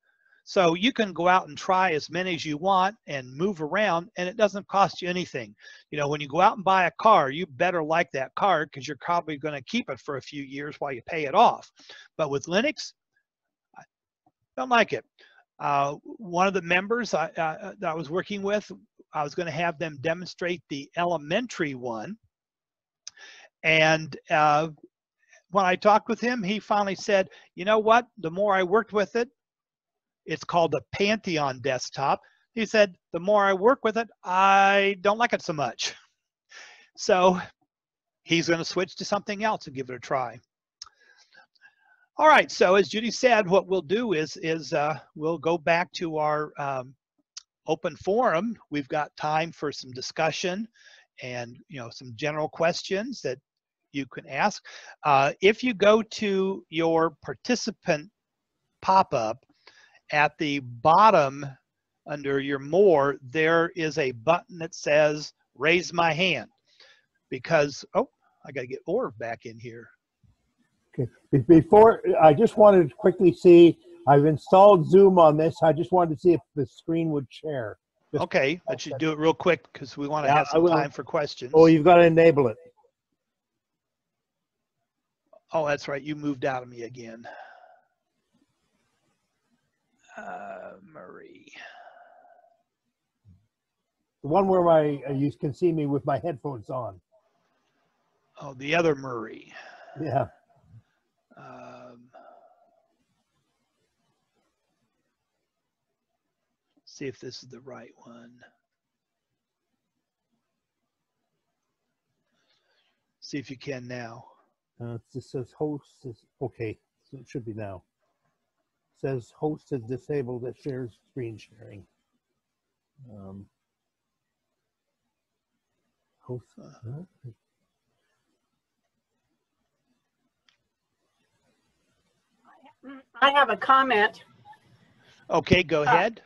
So you can go out and try as many as you want and move around, and it doesn't cost you anything. You know, when you go out and buy a car, you better like that car because you're probably going to keep it for a few years while you pay it off. But with Linux, I don't like it. One of the members that I was working with, I was going to have them demonstrate the elementary one. And when I talked with him, he finally said, you know what, the more I worked with it, it's called the Pantheon desktop. He said, the more I work with it, I don't like it so much. So he's going to switch to something else and give it a try. All right, so as Judy said, what we'll do is we'll go back to our open forum. We've got time for some discussion and some general questions that you can ask. If you go to your participant pop-up at the bottom under your more, there is a button that says raise my hand, because I got to get Orv back in here. Okay. Before, I just wanted to quickly see, I've installed Zoom on this. I just wanted to see if the screen would share. Just Okay, let's just do it real quick because we want to Yeah, have some time for questions. Oh, you've got to enable it. Oh, that's right. You moved out of me again. Murray. The one where you can see me with my headphones on. Oh, the other Murray. Yeah. See if this is the right one. See if you can now. It just says host is okay, so it should be now. It says host is disabled. That shares screen sharing. Host. I have a comment. Okay, go ahead.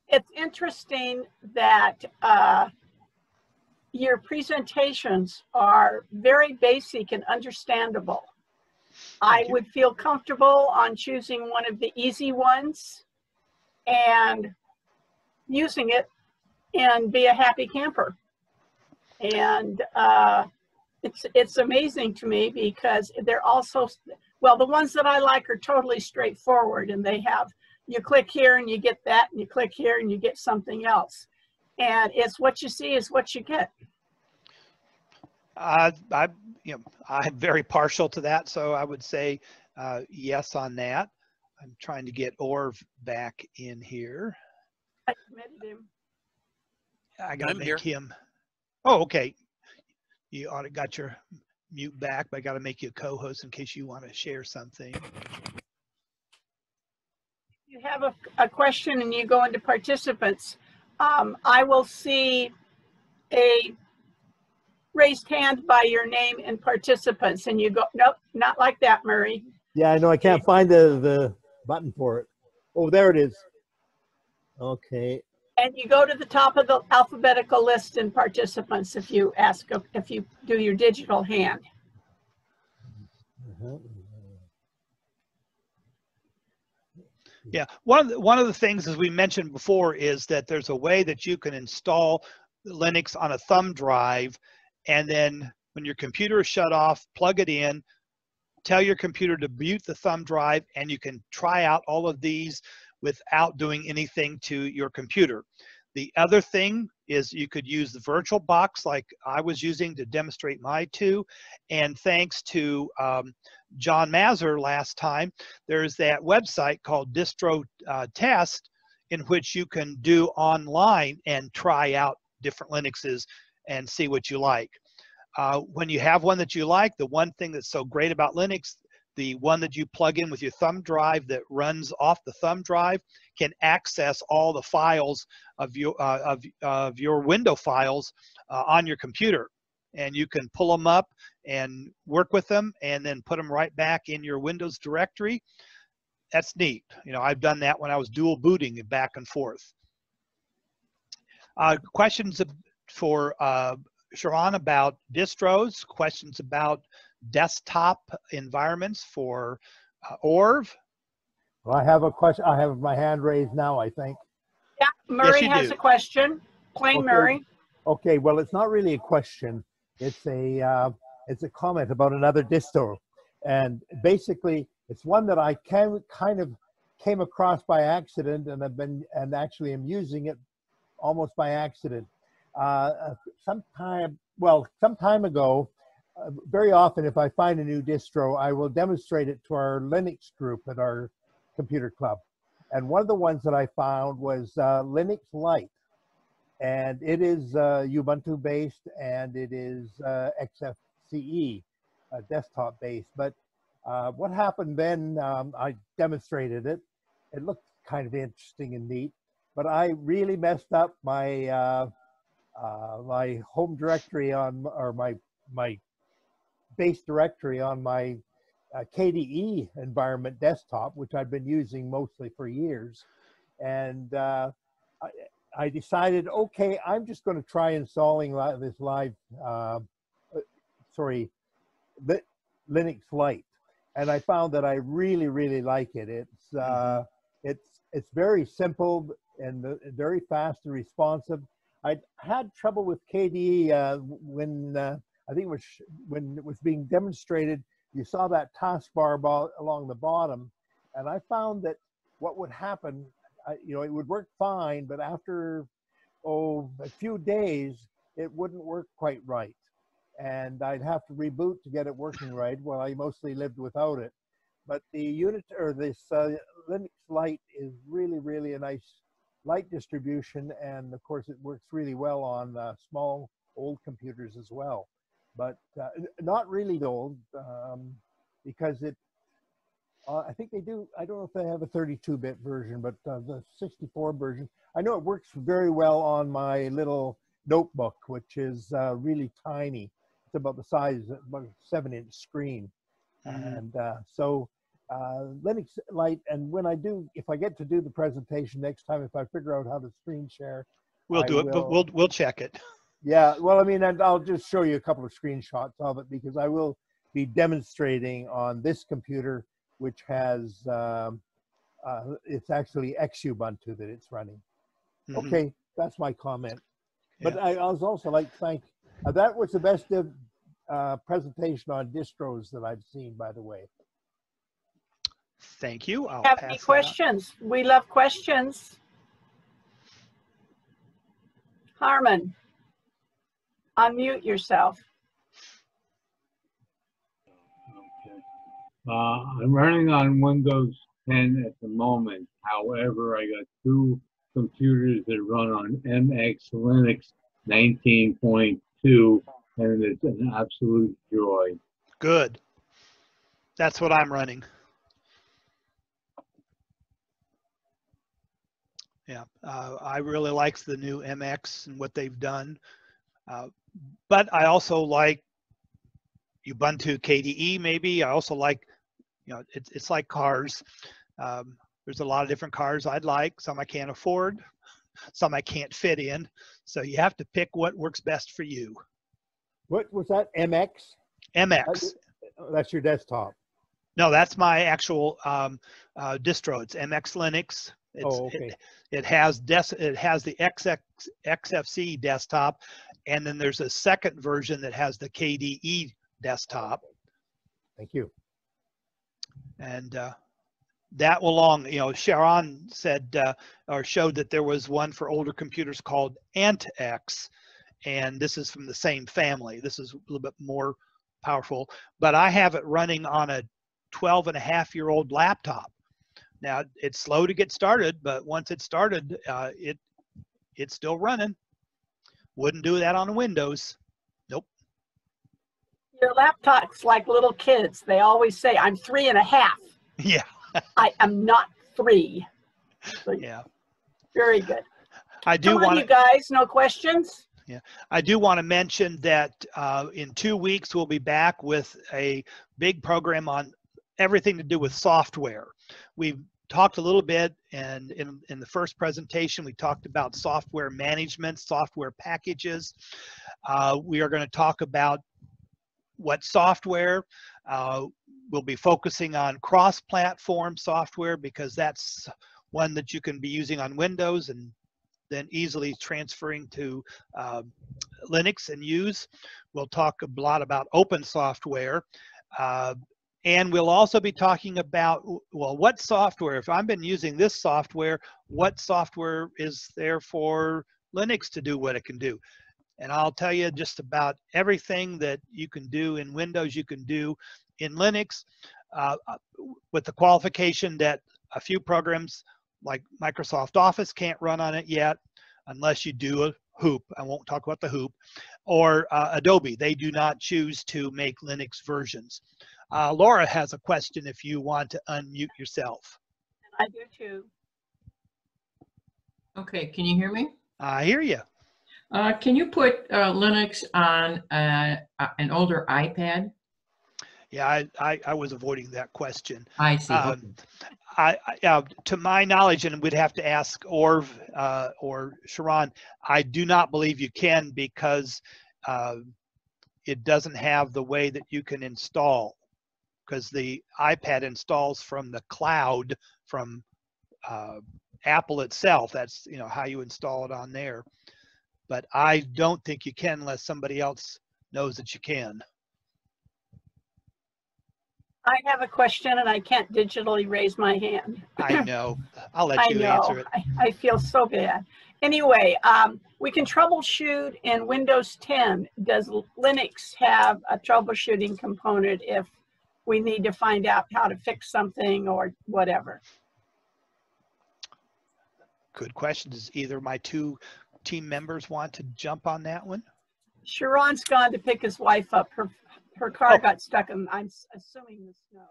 It's interesting that your presentations are very basic and understandable. I would feel comfortable on choosing one of the easy ones and using it and be a happy camper. And it's amazing to me because they're also, well, the ones that I like are totally straightforward, and they have, you click here and you get that, and you click here and you get something else. And it's what you see is what you get. I'm very partial to that, so I would say yes on that. I'm trying to get Orv back in here. I committed him. I got to make here. him. Oh, okay. You ought to got your mute back, but I got to make you a co-host in case you want to share something. You have a question and you go into participants. I will see a raised hand by your name in participants, and you go, nope, not like that, Murray. Yeah, I know. I can't find the button for it. Oh, there it is. Okay. And you go to the top of the alphabetical list in participants if you do your digital hand. Yeah, one of the things, as we mentioned before, is that there's a way that you can install Linux on a thumb drive, and then when your computer is shut off, plug it in, tell your computer to mute the thumb drive, and you can try out all of these without doing anything to your computer. The other thing is you could use the VirtualBox like I was using to demonstrate my two, and thanks to John Mazur last time, there's that website called Distro Test, in which you can do online and try out different Linuxes and see what you like. When you have one that you like, the one thing that's so great about Linux, the one that you plug in with your thumb drive that runs off the thumb drive can access all the files of your window files on your computer, and you can pull them up and work with them and then put them right back in your Windows directory. That's neat. You know, I've done that when I was dual booting back and forth. Questions for Sharan about distros, questions about desktop environments for Orv? Well, I have a question. I have my hand raised now, I think. Yeah, Murray Yes, has a question. Plain Okay. Murray. Okay, well, it's not really a question. It's a comment about another distro, and basically, it's one that I kind of came across by accident, and actually am using it almost by accident. Some time ago, very often if I find a new distro, I will demonstrate it to our Linux group at our computer club. And one of the ones that I found was Linux Lite. and it is Ubuntu based, and it is XFCE desktop based. But what happened then, I demonstrated it. It looked kind of interesting and neat, but I really messed up my my home directory on, or my base directory on my KDE environment desktop, which I've been using mostly for years. And I decided, okay, I'm just going to try installing this Linux Lite. And I found that I really, really like it. It's very simple and very fast and responsive. I had trouble with KDE when I think it was when it was being demonstrated. You saw that taskbar along the bottom, and I found that what would happen, you know, it would work fine, but after a few days, it wouldn't work quite right, and I'd have to reboot to get it working right. Well, I mostly lived without it, but the unit, or this Linux Lite, is really, really a nice light distribution, and of course it works really well on small old computers as well, but not really old, because it I think they do, I don't know if they have a 32-bit version, but the 64 version, I know it works very well on my little notebook, which is really tiny. It's about the size of about a 7-inch screen. And so Linux Lite, and when I do, if I get to do the presentation next time, if I figure out how to screen share, we'll do it, but we'll check it. Yeah, well, I mean, and I'll just show you a couple of screenshots of it, because I will be demonstrating on this computer, which has, it's actually Xubuntu that it's running. Okay, that's my comment. But yeah. I was also like, that was the best presentation on distros that I've seen, by the way. Thank you. I'll have pass any questions? We love questions. Harmon, unmute yourself. I'm running on Windows 10 at the moment. However, I got 2 computers that run on MX Linux 19.2, and it's an absolute joy. Good. That's what I'm running. Yeah, I really like the new MX and what they've done, but I also like Ubuntu KDE. Maybe I also like, you know, it's like cars. There's a lot of different cars I'd like. Some I can't afford, some I can't fit in. So you have to pick what works best for you. What was that? MX? MX. That's your desktop. No, that's my actual distro. It's MX Linux. It's, it has the XFC desktop, and then there's a second version that has the KDE desktop. Thank you. And that along, you know, Sharan said or showed that there was one for older computers called AntX, and this is from the same family. This is a little bit more powerful, but I have it running on a 12-and-a-half-year-old laptop. Now, it's slow to get started, but once it's started, it's still running. Wouldn't do that on Windows. Nope. Your laptop's like little kids. They always say, I'm 3.5. Yeah. I am not 3. So, yeah. Very good. I do want you guys, no questions? Yeah, I do want to mention that in 2 weeks, we'll be back with a big program on everything to do with software. We've talked a little bit, and in the first presentation, we talked about software management, software packages. We are going to talk about what software. We'll be focusing on cross-platform software, because that's one that you can be using on Windows and then easily transferring to Linux and use. We'll talk a lot about open software. And we'll also be talking about, well, what software, if I've been using this software, what software is there for Linux to do what it can do? And I'll tell you just about everything that you can do in Windows, you can do in Linux, with the qualification that a few programs like Microsoft Office can't run on it yet, unless you do Hoop. I won't talk about the Hoop, or Adobe. They do not choose to make Linux versions. Laura has a question if you want to unmute yourself. I do too. Okay, can you hear me? I hear you. Can you put Linux on an older iPad? Yeah, I was avoiding that question. I see. To my knowledge, and we'd have to ask Orv or Sharan, I do not believe you can, because it doesn't have the way that you can install, because the iPad installs from the cloud from Apple itself. That's how you install it on there. But I don't think you can unless somebody else knows that you can. I have a question and I can't digitally raise my hand. I know. I'll let you answer it. I feel so bad. Anyway, we can troubleshoot in Windows 10. Does Linux have a troubleshooting component if we need to find out how to fix something or whatever? Good question. Does either of my two team members want to jump on that one? Sharon's gone to pick his wife up. Her car got stuck in, I'm assuming, the snow.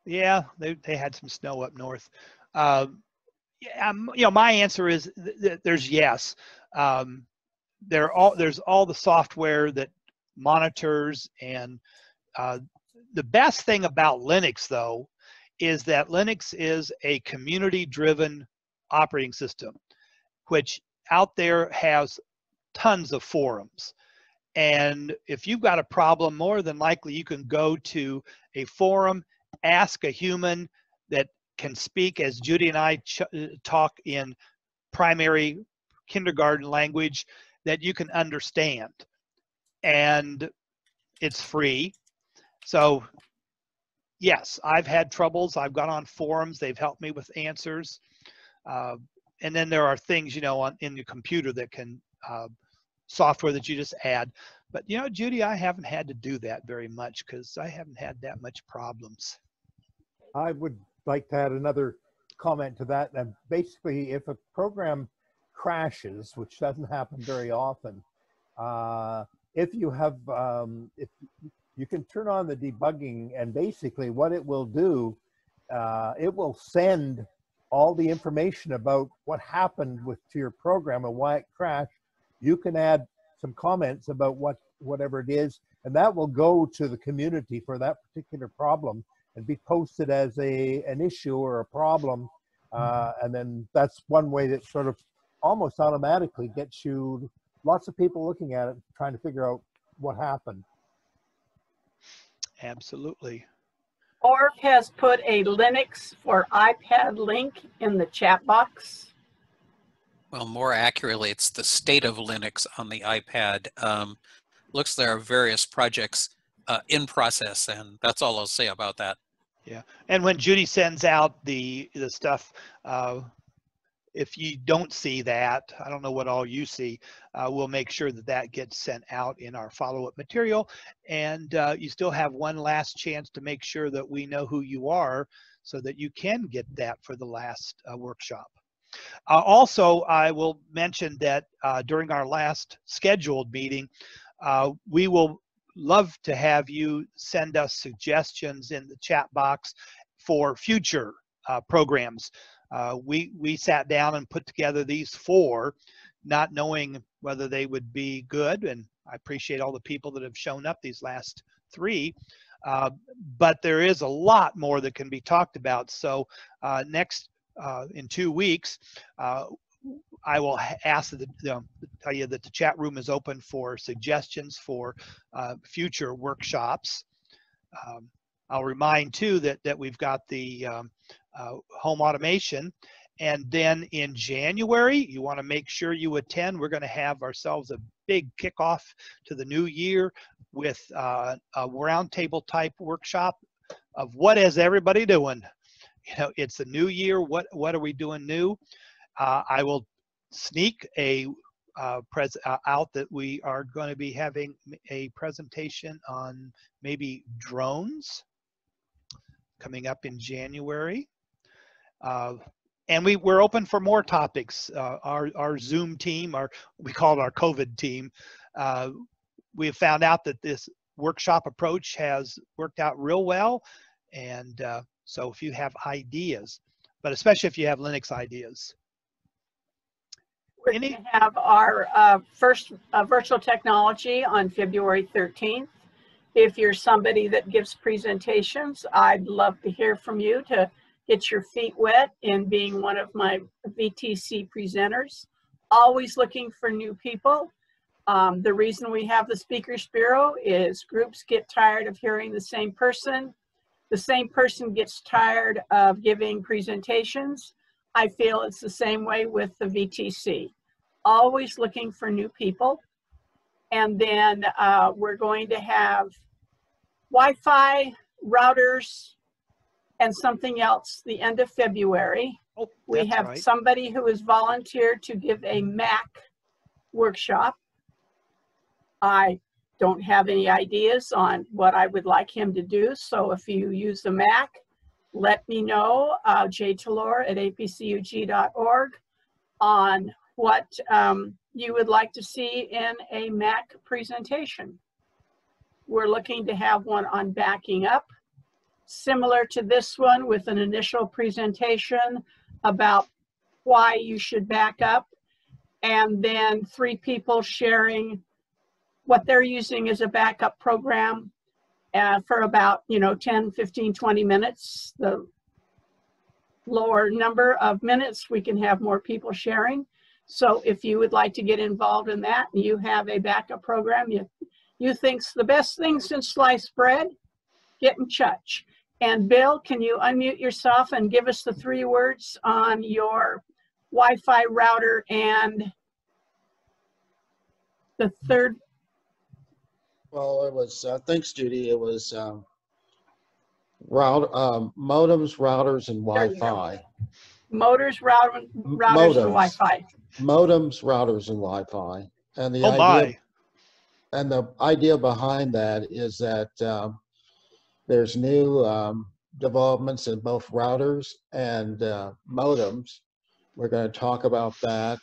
Yeah, they had some snow up north. My answer is there's yes. There's all the software that monitors, and the best thing about Linux, though, is that Linux is a community-driven operating system, which out there has tons of forums. And if you've got a problem, more than likely you can go to a forum, ask a human that can speak as Judy and I talk in primary kindergarten language that you can understand. And it's free. So yes, I've had troubles. I've gone on forums. They've helped me with answers. And then there are things, in your computer that can software that you just add. But Judy, I haven't had to do that very much because I haven't had that much problems. I would like to add another comment to that. And basically, if a program crashes, which doesn't happen very often, if you have, if you can turn on the debugging, and basically what it will do, it will send all the information about what happened to your program and why it crashed. You can add some comments about whatever it is, and that will go to the community for that particular problem and be posted as an issue or a problem. And then that's one way that sort of almost automatically gets you lots of people looking at it, trying to figure out what happened. Absolutely. Orv has put a Linux for iPad link in the chat box. Well, more accurately, it's the state of Linux on the iPad. Looks there are various projects in process, and that's all I'll say about that. Yeah, and when Judy sends out the stuff, if you don't see that, I don't know what all you see, we'll make sure that gets sent out in our follow-up material. And you still have one last chance to make sure that we know who you are so that you can get that for the last workshop. Also, I will mention that during our last scheduled meeting, we will love to have you send us suggestions in the chat box for future programs. We sat down and put together these 4, not knowing whether they would be good, and I appreciate all the people that have shown up these last 3, but there is a lot more that can be talked about. So next in 2 weeks, I will ask tell you that the chat room is open for suggestions for future workshops. I'll remind too that we've got the home automation, and then in January you want to make sure you attend. We're going to have ourselves a big kickoff to the new year with a roundtable type workshop of what is everybody doing. It's a new year. What are we doing new? I will sneak a out that we are going to be having a presentation on maybe drones coming up in January. And we're open for more topics. Our Zoom team, we call it our COVID team, we have found out that this workshop approach has worked out real well. And so if you have ideas, but especially if you have Linux ideas. We're going to have our first virtual technology on February 13th. If you're somebody that gives presentations, I'd love to hear from you to get your feet wet in being one of my VTC presenters. Always looking for new people. The reason we have the Speakers Bureau is groups get tired of hearing the same person. The same person gets tired of giving presentations. I feel it's the same way with the VTC. Always looking for new people. And then we're going to have Wi-Fi, routers, and something else the end of February. Oh, we have right. Somebody who has volunteered to give a Mac workshop. I don't have any ideas on what I would like him to do. So if you use the Mac, let me know, jtalor@apcug.org, on what you would like to see in a Mac presentation. We're looking to have one on backing up, similar to this one, with an initial presentation about why you should back up, and then 3 people sharing what they're using as a backup program for about 10, 15, 20 minutes. The lower number of minutes, we can have more people sharing. So if you would like to get involved in that and you have a backup program you think's the best thing since sliced bread, get in touch. And Bill, can you unmute yourself and give us the 3 words on your Wi-Fi router and the third? Well, it was, thanks, Judy. It was modems, routers, and Wi-Fi. Routers, and Wi-Fi. Modems, routers, and Wi-Fi. And the idea behind that is that there's new developments in both routers and modems. We're going to talk about that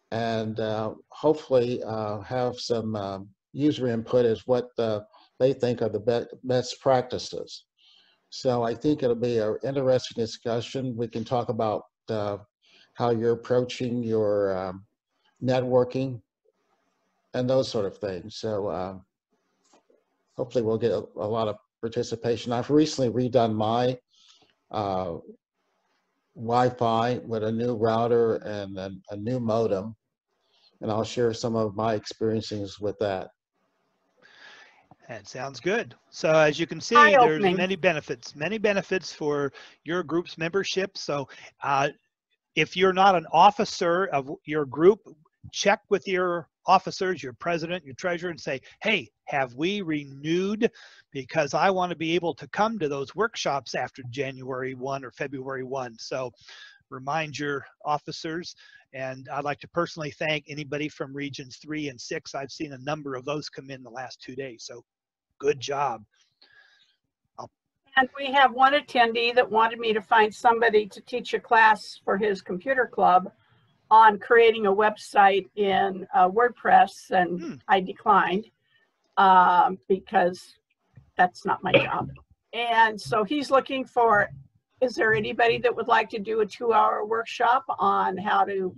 and hopefully have some user input as what they think are the best practices. So I think it'll be an interesting discussion. We can talk about how you're approaching your networking and those sort of things. So hopefully we'll get a lot of participation. I've recently redone my Wi-Fi with a new router and a new modem, and I'll share some of my experiences with that. That sounds good. So as you can see, there's many benefits for your group's membership. So if you're not an officer of your group, check with your officers, your president, your treasurer, and say, hey, have we renewed? Because I want to be able to come to those workshops after January 1 or February 1. So remind your officers. And I'd like to personally thank anybody from regions 3 and 6. I've seen a number of those come in the last 2 days. So good job. And we have one attendee that wanted me to find somebody to teach a class for his computer club on creating a website in WordPress, and I declined because that's not my job. And so he's looking for, is there anybody that would like to do a 2-hour workshop on how to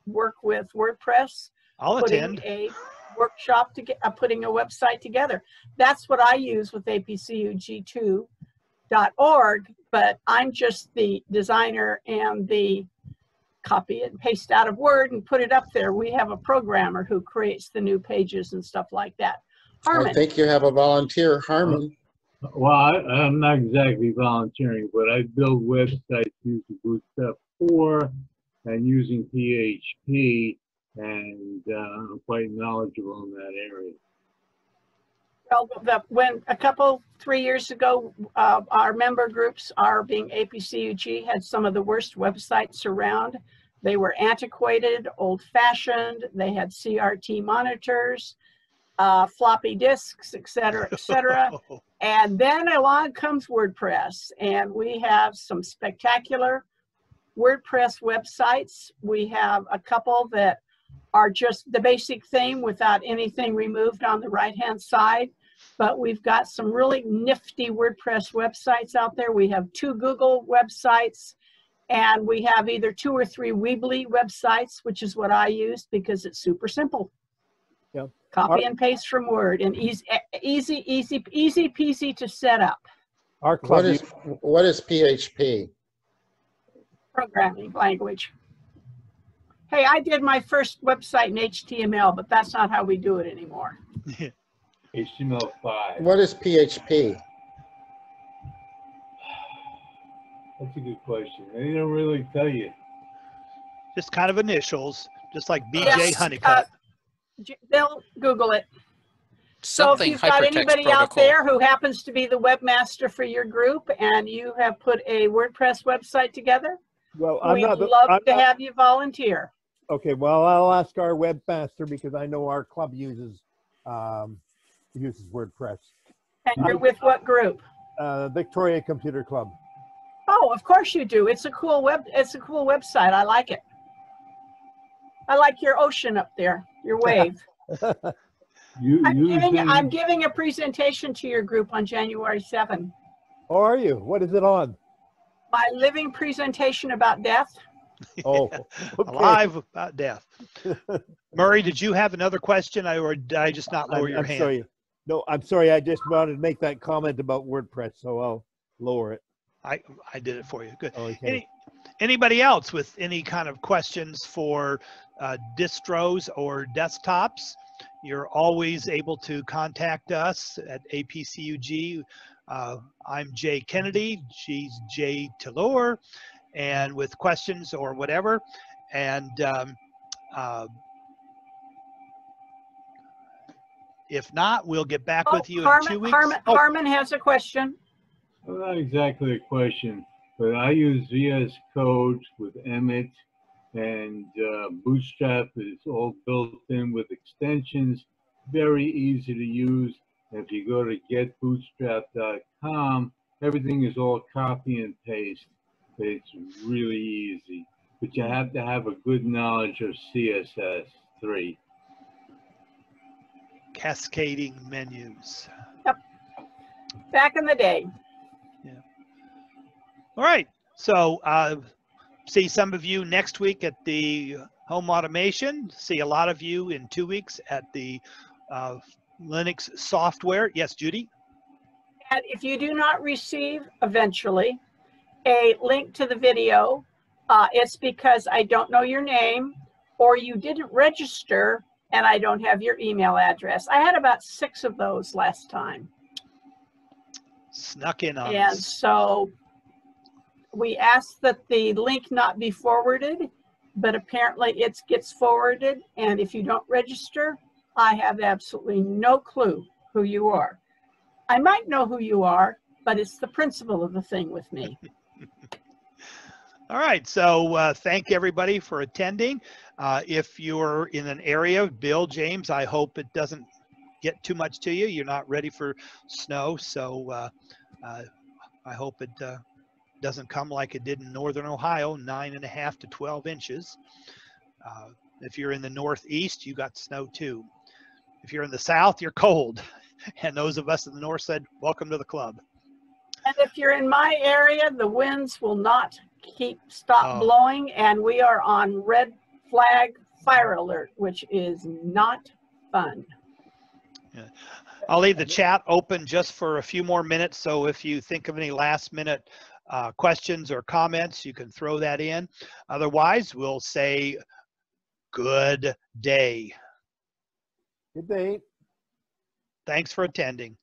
work with WordPress? I'll attend. A workshop to get putting a website together. That's what I use with APCUG2.org, but I'm just the designer and the copy and paste out of Word and put it up there. We have a programmer who creates the new pages and stuff like that. Harmon. I think you have a volunteer, Harmon. Well, I'm not exactly volunteering, but I build websites using Bootstrap 4 and using PHP, and I'm quite knowledgeable in that area. Well, when 3 years ago, our member groups, our being APCUG, had some of the worst websites around. They were antiquated, old-fashioned. They had CRT monitors, floppy disks, et cetera, et cetera. And then along comes WordPress, and we have some spectacular WordPress websites. We have a couple that are just the basic theme without anything removed on the right-hand side. But we've got some really nifty WordPress websites out there. We have 2 Google websites, and we have either 2 or 3 Weebly websites, which is what I use because it's super simple. Yeah. Copy and paste from Word, and easy peasy to set up. Our club What is PHP? Programming language. Hey, I did my first website in HTML, but that's not how we do it anymore. HTML5. What is PHP? That's a good question. They don't really tell you. Just kind of initials, just like BJ Yes, Honeycutt. They'll Google it. So if Something you've got hypertext anybody out protocol. there who happens to be the webmaster for your group and you have put a WordPress website together, well, we'd love to have you volunteer. Okay, well, I'll ask our webmaster because I know our club uses WordPress. And you're with what group? Victoria Computer Club. Oh, of course you do. It's a cool website. I like it. I like your ocean up there, your wave. I'm giving a presentation to your group on January 7th. Oh, are you? What is it on? My living presentation about death. Oh, okay. Alive about death. Murray, did you have another question, or did I just not lower your hand? Sorry. No, I'm sorry. I just wanted to make that comment about WordPress, so I'll lower it. I did it for you. Good. Okay. Anybody else with any kind of questions for distros or desktops? You're always able to contact us at APCUG. I'm Jay Kennedy. She's Jay Tallor. And with questions or whatever. And if not, we'll get back with you in 2 weeks. Harmon has a question. Well, not exactly a question, but I use VS Code with Emmet, and Bootstrap is all built in with extensions, very easy to use. If you go to getbootstrap.com, everything is all copy and paste. It's really easy, but you have to have a good knowledge of CSS3. Cascading menus. Yep. Back in the day. Yeah. All right. So see some of you next week at the home automation. See a lot of you in 2 weeks at the Linux software. Yes, Judy? And if you do not receive eventually a link to the video, it's because I don't know your name or you didn't register and I don't have your email address. I had about 6 of those last time. Snuck in on And us. so we asked that the link not be forwarded, but apparently it gets forwarded. And if you don't register, I have absolutely no clue who you are. I might know who you are, but it's the principle of the thing with me. All right, so thank everybody for attending. If you're in an area, Bill, James, I hope it doesn't get too much to you. You're not ready for snow, so I hope it doesn't come like it did in northern Ohio, 9.5 to 12 inches. If you're in the Northeast, you got snow too. If you're in the South, you're cold. And those of us in the North said, welcome to the club. And if you're in my area, the winds will not stop blowing, and we are on red flag fire alert, which is not fun. Yeah. I'll leave the chat open just for a few more minutes, so if you think of any last minute questions or comments, you can throw that in. Otherwise, we'll say good day. Good day. Thanks for attending.